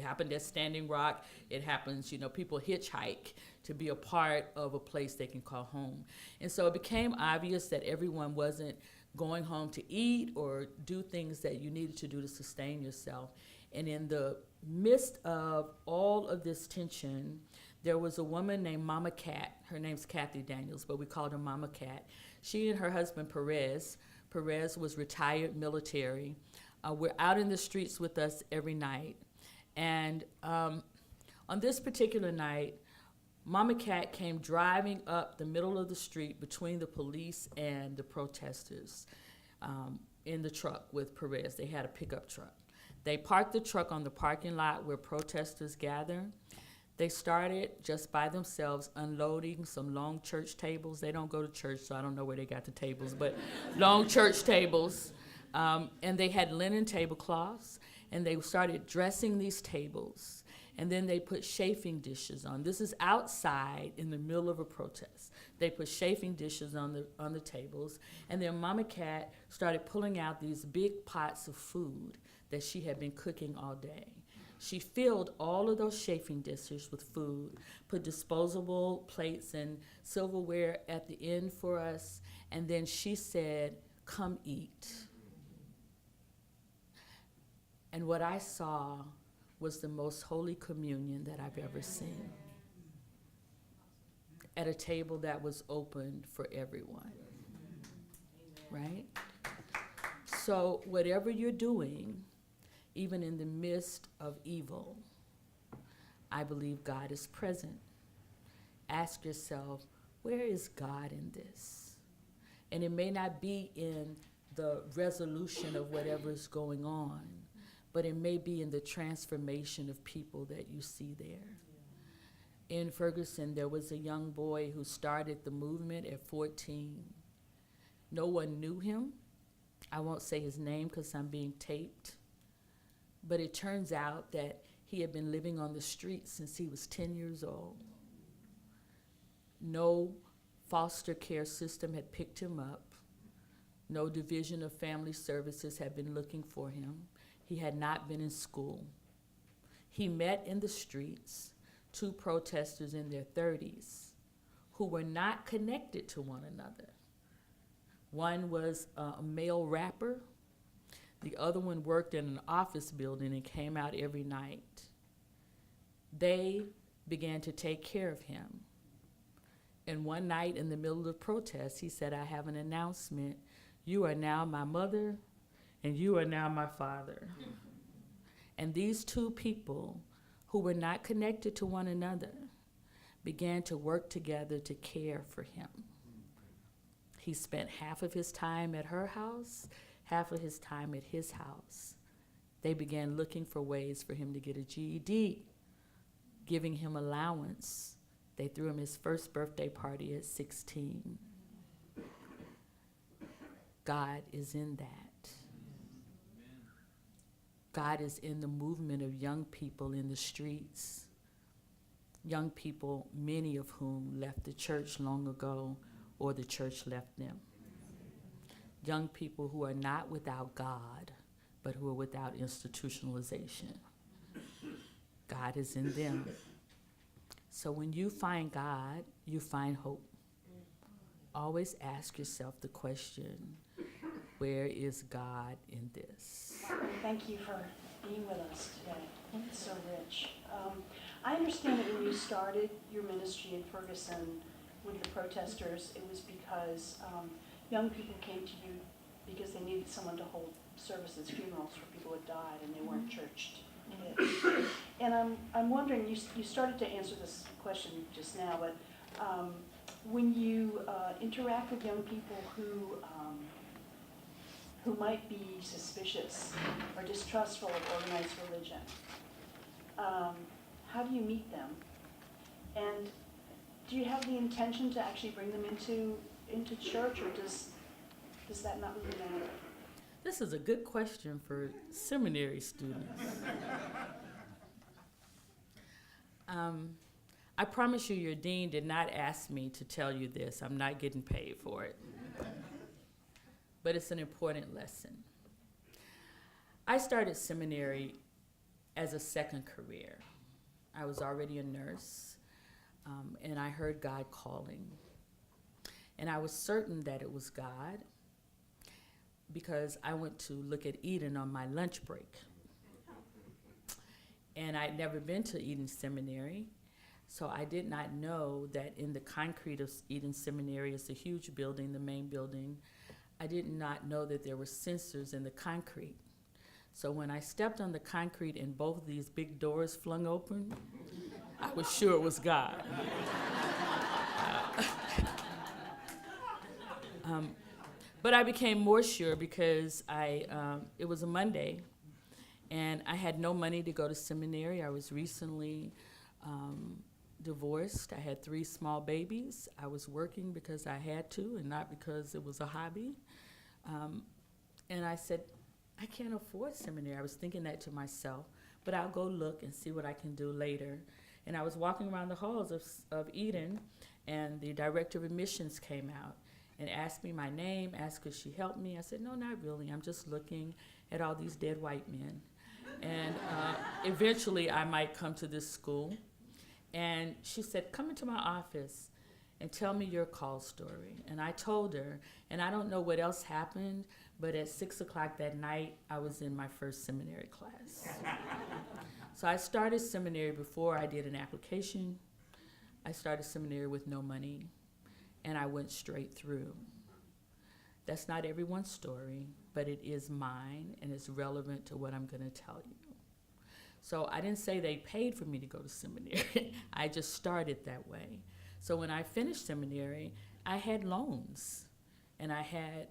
happened at Standing Rock. It happens, people hitchhike to be a part of a place they can call home. And so it became obvious that everyone wasn't going home to eat or do things that you needed to do to sustain yourself. And in the midst of all of this tension, there was a woman named Mama Cat. Her name's Kathy Daniels, but we called her Mama Cat. She and her husband Perez was retired military, were out in the streets with us every night. And on this particular night, Mama Cat came driving up the middle of the street between the police and the protesters in the truck with Perez. They had a pickup truck. They parked the truck on the parking lot where protesters gather. They started just by themselves unloading some long church tables. They don't go to church, so I don't know where they got the tables, but long church tables. And they had linen tablecloths, and they started dressing these tables. And then they put chafing dishes on. This is outside in the middle of a protest. They put chafing dishes on the tables, and then Mama Cat started pulling out these big pots of food that she had been cooking all day. She filled all of those chafing dishes with food, put disposable plates and silverware at the end for us, and then she said, "Come eat." And what I saw was the most holy communion that I've ever seen, at a table that was opened for everyone, right? So whatever you're doing, even in the midst of evil, I believe God is present. Ask yourself, where is God in this? And it may not be in the resolution of whatever is going on, but it may be in the transformation of people that you see there. In Ferguson, there was a young boy who started the movement at 14. No one knew him. I won't say his name because I'm being taped. But it turns out that he had been living on the streets since he was 10 years old. No foster care system had picked him up. No division of family services had been looking for him. He had not been in school. He met in the streets two protesters in their 30s who were not connected to one another. One was a male rapper. The other one worked in an office building and came out every night. They began to take care of him. And one night in the middle of the protest, he said, "I have an announcement. You are now my mother, and you are now my father." And these two people who were not connected to one another began to work together to care for him. He spent half of his time at her house, half of his time at his house. They began looking for ways for him to get a GED, giving him allowance. They threw him his first birthday party at 16. God is in that. God is in the movement of young people in the streets. Young people, many of whom left the church long ago, or the church left them. Young people who are not without God, but who are without institutionalization. God is in them. So when you find God, you find hope. Always ask yourself the question, where is God in this? Thank you for being with us today. It's so rich. I understand that when you started your ministry in Ferguson with the protesters, it was because young people came to you because they needed someone to hold services, funerals for people who had died, and they weren't churched kids. And I'm wondering, you started to answer this question just now, but when you interact with young people who might be suspicious or distrustful of organized religion, how do you meet them? And do you have the intention to actually bring them into church, or does that not really matter? This is a good question for seminary students. I promise you, your dean did not ask me to tell you this. I'm not getting paid for it. But it's an important lesson. I started seminary as a second career. I was already a nurse, and I heard God calling. And I was certain that it was God because I went to look at Eden on my lunch break. And I'd never been to Eden Seminary, so I did not know that in the concrete of Eden Seminary, it's a huge building, the main building. I did not know that there were sensors in the concrete. So when I stepped on the concrete and both of these big doors flung open, I was sure it was God. But I became more sure because it was a Monday, and I had no money to go to seminary. I was recently divorced. I had 3 small babies. I was working because I had to and not because it was a hobby. And I said, I can't afford seminary. I was thinking that to myself, but I'll go look and see what I can do later. And I was walking around the halls of Eden, and the director of admissions came out and asked me my name, asked could she help me. I said, no, not really. I'm just looking at all these dead white men. And eventually I might come to this school. And she said, come into my office and tell me your call story. And I told her, and I don't know what else happened, but at 6 o'clock that night, I was in my first seminary class. So I started seminary before I did an application. I started seminary with no money, and I went straight through. That's not everyone's story, but it is mine, and it's relevant to what I'm going to tell you. So I didn't say they paid for me to go to seminary. I just started that way. So when I finished seminary, I had loans, and I had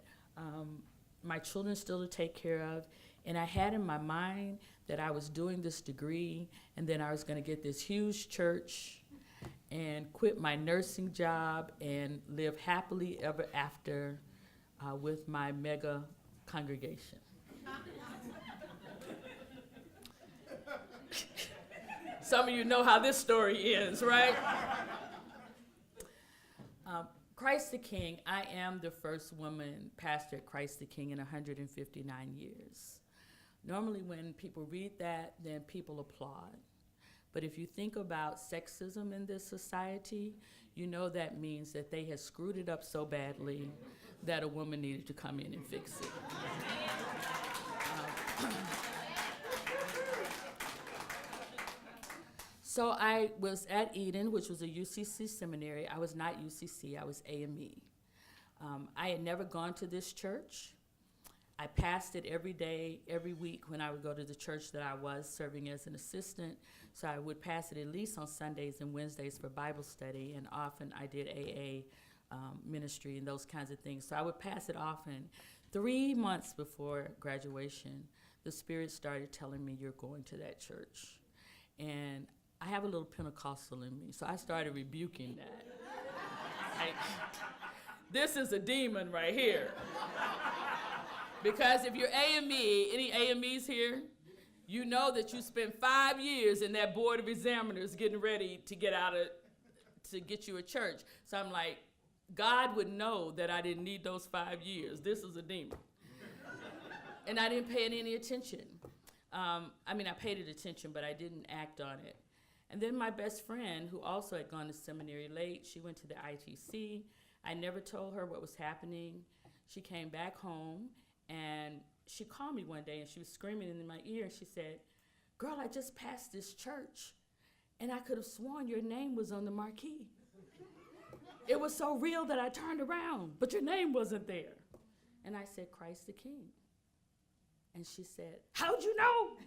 my children still to take care of. And I had in my mind that I was doing this degree and then I was going to get this huge church and quit my nursing job and live happily ever after with my mega congregation. Some of you know how this story ends, right? Christ the King, I am the first woman pastor at Christ the King in 159 years. Normally when people read that, then people applaud. But if you think about sexism in this society, you know that means that they had screwed it up so badly that a woman needed to come in and fix it. So I was at Eden, which was a UCC seminary. I was not UCC, I was AME. I had never gone to this church. I passed it every day, every week when I would go to the church that I was serving as an assistant. So I would pass it at least on Sundays and Wednesdays for Bible study, and often I did AA ministry and those kinds of things. So I would pass it often. 3 months before graduation, the Spirit started telling me, you're going to that church. And I have a little Pentecostal in me, so I started rebuking that. Like, this is a demon right here. Because if you're AME, any AMEs here, you know that you spent 5 years in that board of examiners getting ready to get you a church. So I'm like, God would know that I didn't need those 5 years. This is a demon. And I didn't pay it any attention. I paid it attention, but I didn't act on it. And then my best friend, who also had gone to seminary late, she went to the ITC. I never told her what was happening. She came back home, and she called me one day, and she was screaming in my ear, and she said, girl, I just passed this church, and I could have sworn your name was on the marquee. It was so real that I turned around, but your name wasn't there. And I said, Christ the King. And she said, how'd you know?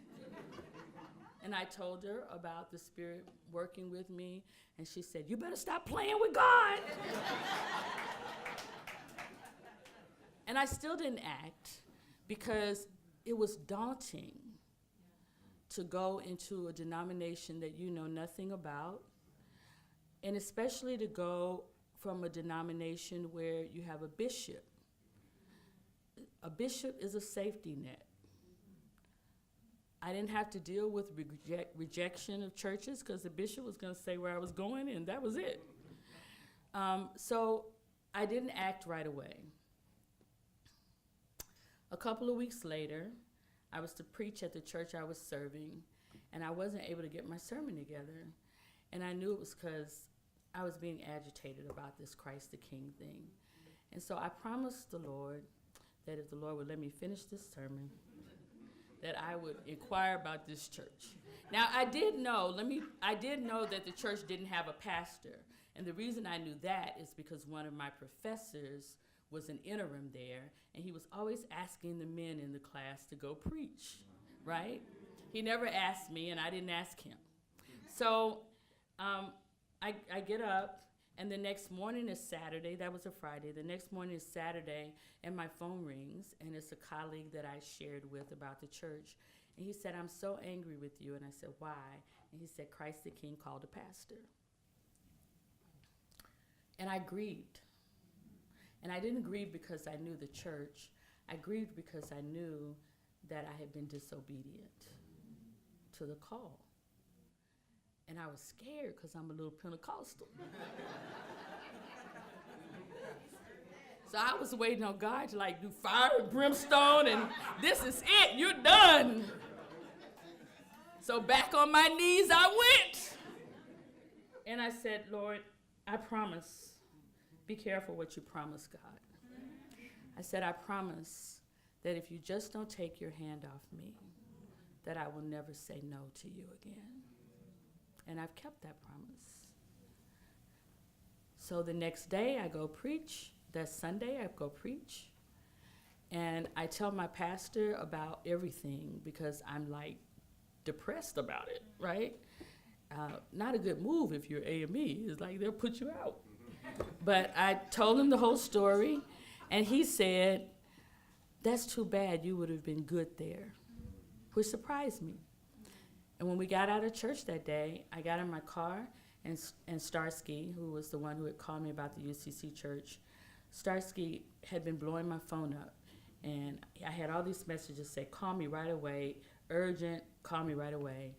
And I told her about the Spirit working with me, and she said, you better stop playing with God. And I still didn't act because it was daunting to go into a denomination that you know nothing about, and especially to go from a denomination where you have a bishop. A bishop is a safety net. I didn't have to deal with rejection of churches because the bishop was going to say where I was going, and that was it. So I didn't act right away. A couple of weeks later, I was to preach at the church I was serving, and I wasn't able to get my sermon together. And I knew it was because I was being agitated about this Christ the King thing. And so I promised the Lord that if the Lord would let me finish this sermon, that I would inquire about this church. Now, I did know that the church didn't have a pastor. And the reason I knew that is because one of my professors was an interim there, and he was always asking the men in the class to go preach, right? He never asked me, and I didn't ask him. So I get up, and the next morning is Saturday. That was a Friday. The next morning is Saturday, and my phone rings, and it's a colleague that I shared with about the church. And he said, I'm so angry with you. And I said, why? And he said, Christ the King called a pastor. And I grieved. And I didn't grieve because I knew the church. I grieved because I knew that I had been disobedient to the call. And I was scared because I'm a little Pentecostal. So I was waiting on God to do fire and brimstone, and this is it, you're done. So back on my knees I went. And I said, Lord, I promise, be careful what you promise, God. I said, I promise that if you just don't take your hand off me, that I will never say no to you again. And I've kept that promise. So the next day I go preach. That Sunday I go preach. And I tell my pastor about everything because I'm depressed about it, right? Not a good move if you're AME. It's they'll put you out. But I told him the whole story, and he said, That's too bad. You would have been good there, which surprised me. And when we got out of church that day, I got in my car, and Starsky, who was the one who had called me about the UCC church, Starsky had been blowing my phone up. And I had all these messages say, call me right away, urgent, call me right away.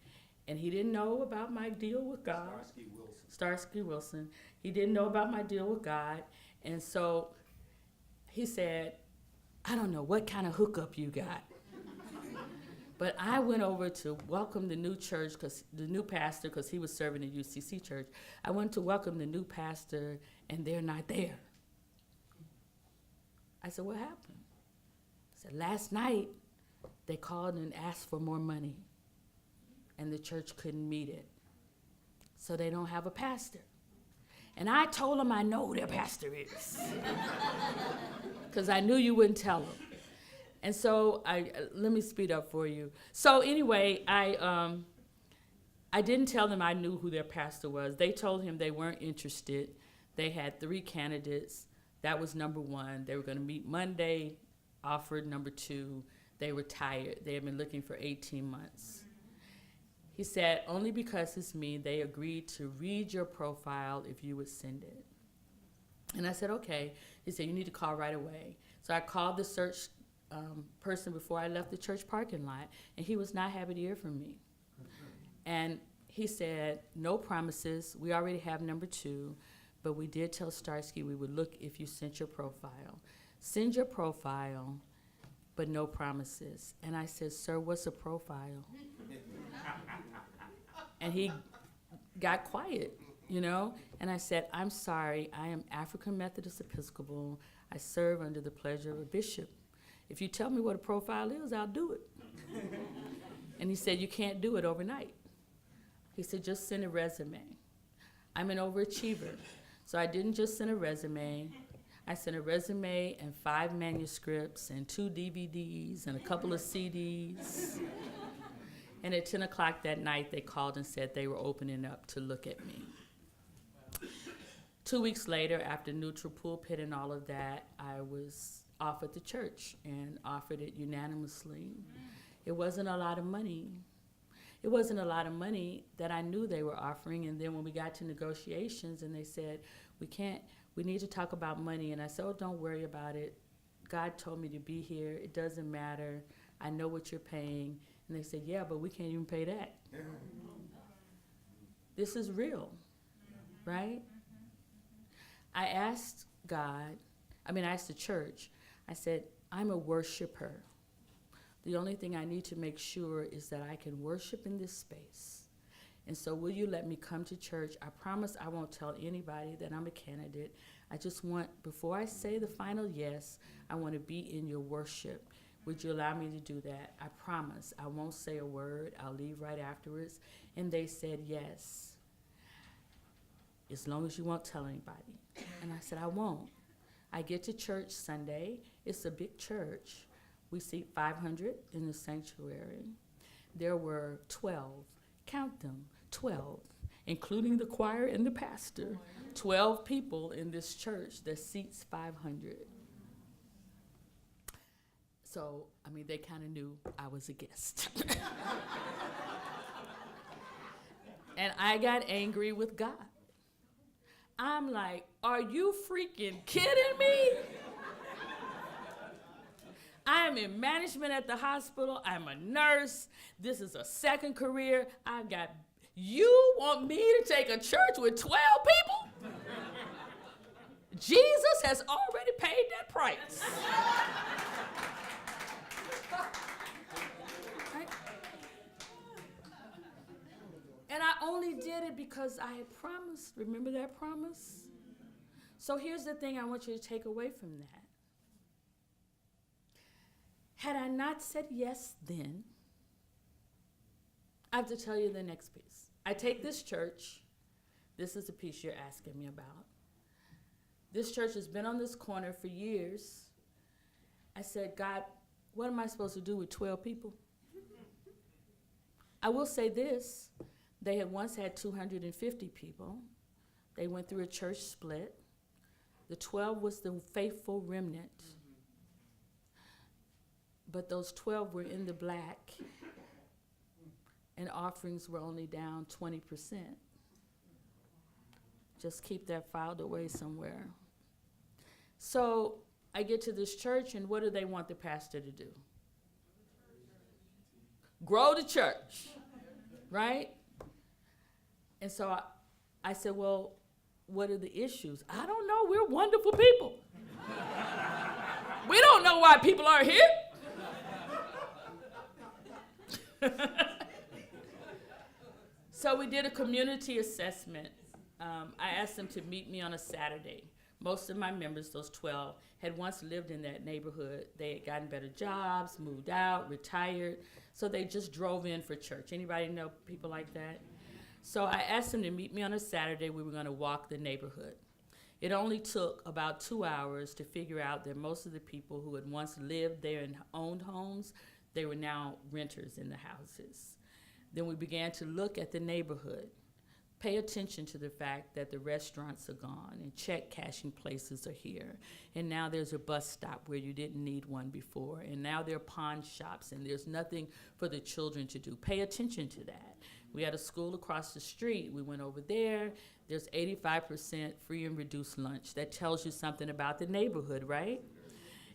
And he didn't know about my deal with God. Starsky Wilson. He didn't know about my deal with God. And so he said, I don't know what kind of hookup you got. But I went over to welcome the new church, the new pastor, because he was serving at UCC church. I went to welcome the new pastor, and they're not there. I said, what happened? I said, last night, they called and asked for more money, and the church couldn't meet it. So they don't have a pastor. And I told them I know who their pastor is, because I knew you wouldn't tell them. And so let me speed up for you. So anyway, I didn't tell them I knew who their pastor was. They told him they weren't interested. They had 3 candidates. That was number 1. They were going to meet Monday, offered number 2. They were tired. They had been looking for 18 months. He said, only because it's me, they agreed to read your profile if you would send it. And I said, okay. He said, you need to call right away. So I called the search person before I left the church parking lot, and he was not happy to hear from me. And he said, no promises. We already have number 2, but we did tell Starsky we would look if you sent your profile. Send your profile, but no promises. And I said, sir, what's a profile? And he got quiet, you know? And I said, I'm sorry, I am African Methodist Episcopal. I serve under the pleasure of a bishop. If you tell me what a profile is, I'll do it. And he said, you can't do it overnight. He said, just send a resume. I'm an overachiever, so I didn't just send a resume. I sent a resume and 5 manuscripts and 2 DVDs and a couple of CDs. And at 10 o'clock that night, they called and said they were opening up to look at me. 2 weeks later, after neutral pulpit and all of that, I was offered the church and offered it unanimously. It wasn't a lot of money. It wasn't a lot of money that I knew they were offering. And then when we got to negotiations and they said, we need to talk about money. And I said, oh, don't worry about it. God told me to be here. It doesn't matter. I know what you're paying. And they said, yeah, but we can't even pay that. This is real, right? I asked I asked the church, I said, I'm a worshiper. The only thing I need to make sure is that I can worship in this space. And so will you let me come to church? I promise I won't tell anybody that I'm a candidate. I just want, before I say the final yes, I want to be in your worship. Would you allow me to do that? I promise. I won't say a word. I'll leave right afterwards. And they said yes, as long as you won't tell anybody. And I said, I won't. I get to church Sunday. It's a big church. We seat 500 in the sanctuary. There were 12, count them, 12, including the choir and the pastor, 12 people in this church that seats 500. So, they kind of knew I was a guest. And I got angry with God. I'm like, are you freaking kidding me? I am in management at the hospital. I'm a nurse. This is a second career. You want me to take a church with 12 people? Jesus has already paid that price. Right? And I only did it because I had promised. Remember that promise? So here's the thing I want you to take away from that. Had I not said yes then, I have to tell you the next piece. I take this church. This is the piece you're asking me about. This church has been on this corner for years. I said, God, what am I supposed to do with 12 people? I will say this. They had once had 250 people. They went through a church split. The 12 was the faithful remnant. but those 12 were in the black, and offerings were only down 20%. Just keep that filed away somewhere. So I get to this church, and what do they want the pastor to do? Grow the church, right? And so I said, well, what are the issues? I don't know. We're wonderful people. We don't know why people aren't here. So we did a community assessment. I asked them to meet me on a Saturday. Most of my members, those 12, had once lived in that neighborhood. They had gotten better jobs, moved out, retired, so they just drove in for church. Anybody know people like that? So I asked them to meet me on a Saturday. We were going to walk the neighborhood. It only took about 2 hours to figure out that most of the people who had once lived there and owned homes, they were now renters in the houses. Then we began to look at the neighborhood. Pay attention to the fact that the restaurants are gone and check cashing places are here. And now there's a bus stop where you didn't need one before. And now there are pawn shops and there's nothing for the children to do. Pay attention to that. We had a school across the street. We went over there. There's 85% free and reduced lunch. That tells you something about the neighborhood, right?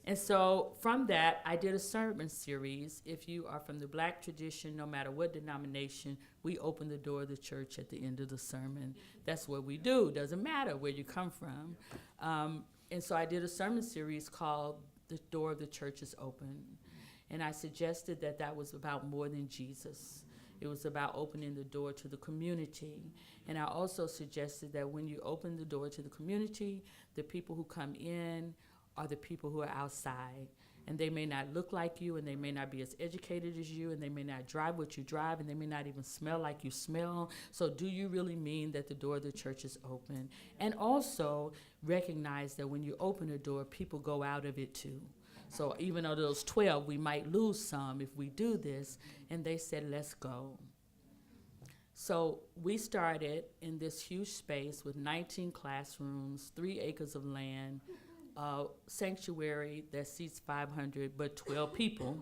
And so from that, I did a sermon series. If you are from the black tradition, no matter what denomination, we open the door of the church at the end of the sermon. That's what we do. Doesn't matter where you come from. And so I did a sermon series called The Door of the Church is Open. And I suggested that that was about more than Jesus. It was about opening the door to the community. And I also suggested that when you open the door to the community, the people who come in are the people who are outside. And they may not look like you, and they may not be as educated as you, and they may not drive what you drive, and they may not even smell like you smell. So do you really mean that the door of the church is open? And also recognize that when you open a door, people go out of it too. So even though those 12, we might lose some if we do this. And they said, let's go. So we started in this huge space with 19 classrooms, 3 acres of land, sanctuary that seats 500, but 12 people.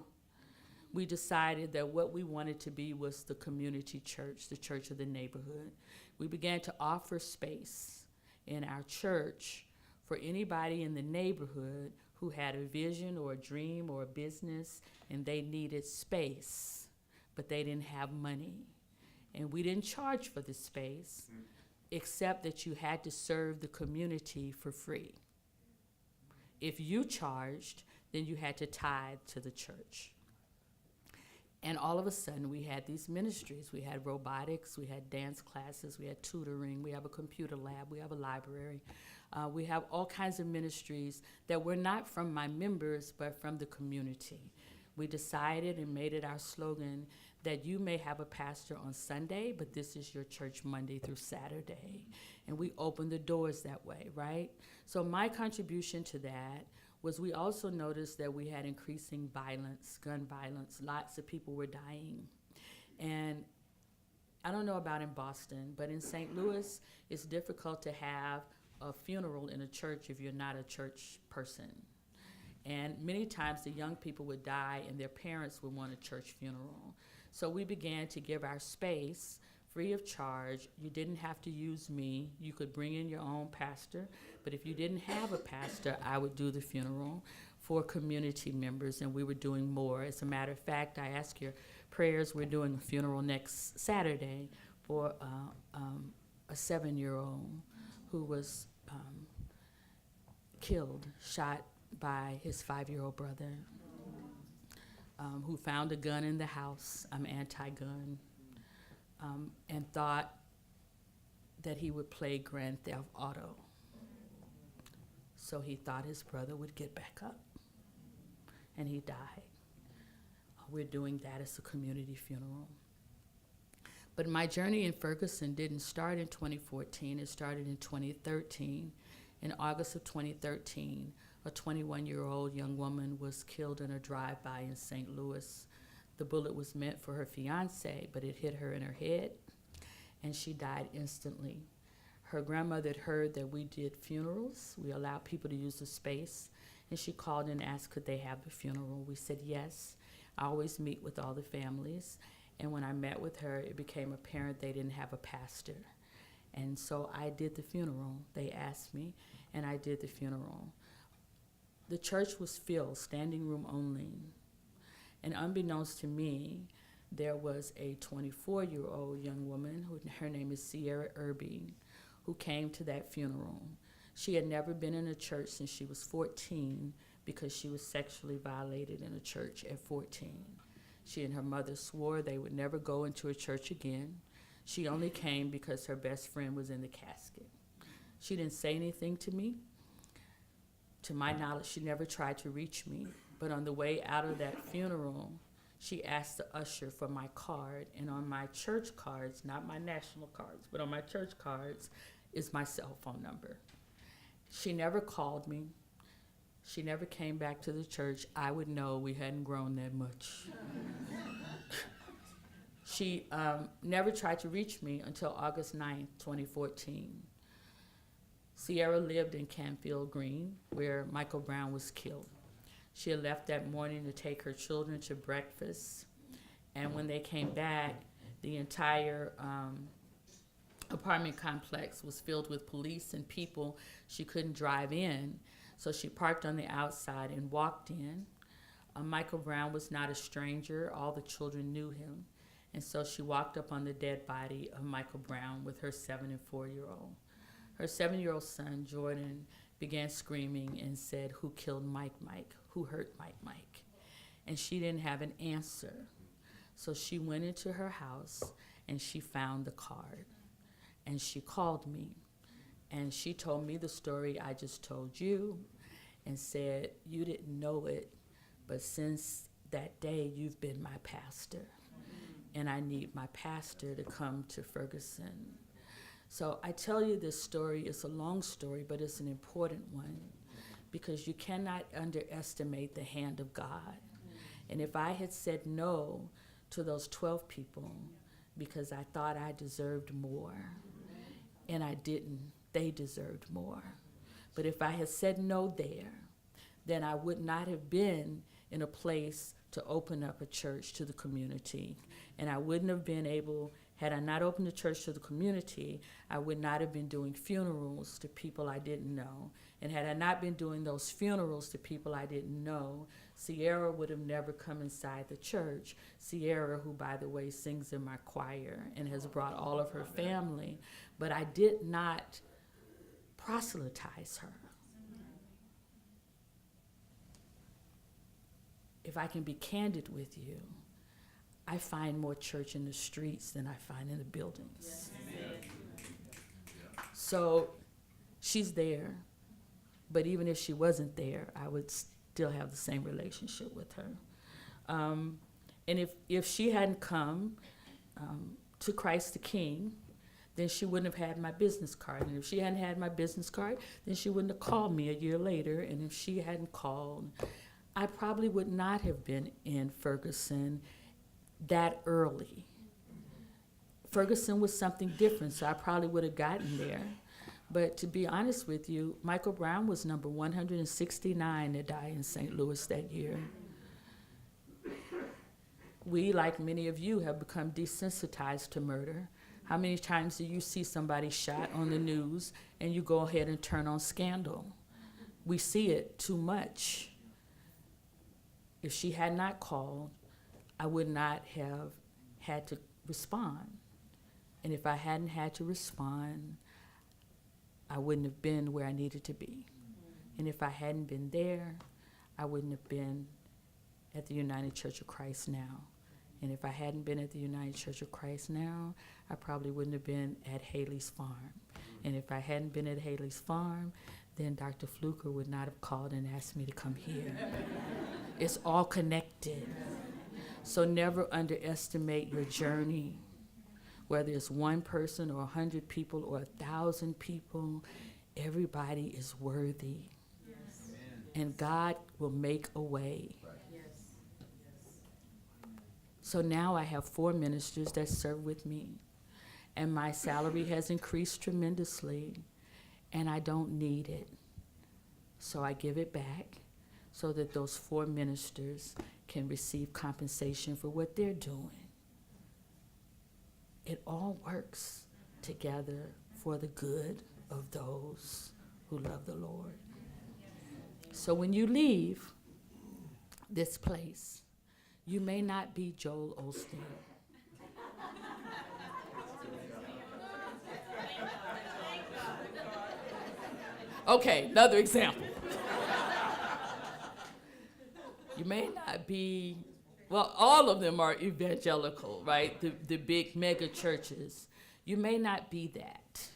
We decided that what we wanted to be was the community church, the church of the neighborhood. We began to offer space in our church for anybody in the neighborhood who had a vision or a dream or a business, and they needed space, but they didn't have money. And we didn't charge for the space, except that you had to serve the community for free. If you charged, then you had to tithe to the church. And all of a sudden, we had these ministries. We had robotics, we had dance classes, we had tutoring, we have a computer lab, we have a library. We have all kinds of ministries that were not from my members, but from the community. We decided and made it our slogan that you may have a pastor on Sunday, but this is your church Monday through Saturday. And we opened the doors that way, right? So my contribution to that was we also noticed that we had increasing violence, gun violence. Lots of people were dying. And I don't know about in Boston, but in St. Louis, it's difficult to have a funeral in a church if you're not a church person. And many times the young people would die and their parents would want a church funeral. So we began to give our space free of charge. You didn't have to use me. You could bring in your own pastor. But if you didn't have a pastor, I would do the funeral for community members, and we were doing more. As a matter of fact, I ask your prayers. We're doing a funeral next Saturday for a 7-year-old who was killed, shot by his 5-year-old brother, who found a gun in the house. I'm anti-gun, and thought that he would play Grand Theft Auto. So he thought his brother would get back up, and he died. We're doing that as a community funeral. But my journey in Ferguson didn't start in 2014. It started in 2013. In August of 2013, a 21-year-old young woman was killed in a drive-by in St. Louis. The bullet was meant for her fiance, but it hit her in her head, and she died instantly. Her grandmother had heard that we did funerals. We allowed people to use the space, and she called and asked could they have the funeral. We said yes. I always meet with all the families, and when I met with her, it became apparent they didn't have a pastor. And so I did the funeral. They asked me, and I did the funeral. The church was filled, standing room only. And unbeknownst to me, there was a 24-year-old young woman, her name is Sierra Irby, who came to that funeral. She had never been in a church since she was 14 because she was sexually violated in a church at 14. She and her mother swore they would never go into a church again. She only came because her best friend was in the casket. She didn't say anything to me. To my knowledge, she never tried to reach me. But on the way out of that funeral, she asked the usher for my card. And on my church cards, not my national cards, but on my church cards, is my cell phone number. She never called me. She never came back to the church. I would know we hadn't grown that much. She never tried to reach me until August 9th, 2014. Sierra lived in Canfield Green, where Michael Brown was killed. She had left that morning to take her children to breakfast, and when they came back, the entire apartment complex was filled with police and people. She couldn't drive in, so she parked on the outside and walked in. Michael Brown was not a stranger. All the children knew him. And so she walked up on the dead body of Michael Brown with her 7 and 4-year-old. Her 7-year-old son, Jordan, began screaming and said, "Who killed Mike? Who hurt Mike?" And she didn't have an answer. So she went into her house and she found the card. And she called me. And she told me the story I just told you and said, "You didn't know it, but since that day, you've been my pastor. And I need my pastor to come to Ferguson." So I tell you this story. It's a long story, but it's an important one because you cannot underestimate the hand of God. And if I had said no to those 12 people because I thought I deserved more, and I didn't, they deserved more. But if I had said no there, then I would not have been in a place to open up a church to the community. And I wouldn't have been able, had I not opened the church to the community, I would not have been doing funerals to people I didn't know. And had I not been doing those funerals to people I didn't know, Sierra would have never come inside the church. Sierra, who, by the way, sings in my choir and has brought all of her family. But I did not proselytize her. If I can be candid with you, I find more church in the streets than I find in the buildings. Yes. So she's there, but even if she wasn't there, I would still have the same relationship with her. And if she hadn't come to Christ the King, then she wouldn't have had my business card. And if she hadn't had my business card, then she wouldn't have called me a year later. And if she hadn't called, I probably would not have been in Ferguson that early. Ferguson was something different, so I probably would have gotten there. But to be honest with you, Michael Brown was number 169 to die in St. Louis that year. We, like many of you, have become desensitized to murder. How many times do you see somebody shot on the news and you go ahead and turn on Scandal? We see it too much. If she had not called, I would not have had to respond. And if I hadn't had to respond, I wouldn't have been where I needed to be. And if I hadn't been there, I wouldn't have been at the United Church of Christ now. And if I hadn't been at the United Church of Christ now, I probably wouldn't have been at Haley's Farm. And if I hadn't been at Haley's Farm, then Dr. Fluker would not have called and asked me to come here. It's all connected. So never underestimate your journey. Whether it's one person or 100 people or 1,000 people, everybody is worthy. Yes. And God will make a way. Right. Yes. So now I have 4 ministers that serve with me. And my salary has increased tremendously. And I don't need it. So I give it back so that those 4 ministers can receive compensation for what they're doing. It all works together for the good of those who love the Lord. So when you leave this place, you may not be Joel Osteen. Okay, another example. You may not be, well, all of them are evangelical, right? The big mega churches. You may not be that.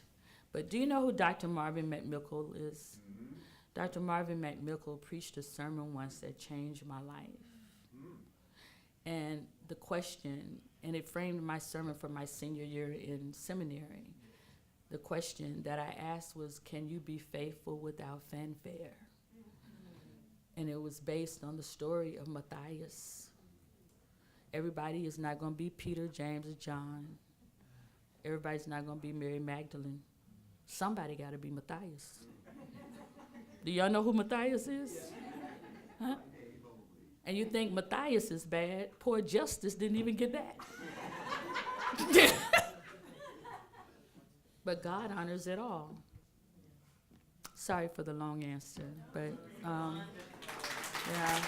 But do you know who Dr. Marvin McMichael is? Mm-hmm. Dr. Marvin McMichael preached a sermon once that changed my life. And the question, and it framed my sermon for my senior year in seminary. The question that I asked was, can you be faithful without fanfare? And it was based on the story of Matthias. Everybody is not going to be Peter, James, or John. Everybody's not going to be Mary Magdalene. Somebody got to be Matthias. Do y'all know who Matthias is? Huh? And you think Matthias is bad? Poor Justice didn't even get that. But God honors it all. Sorry for the long answer, but yeah.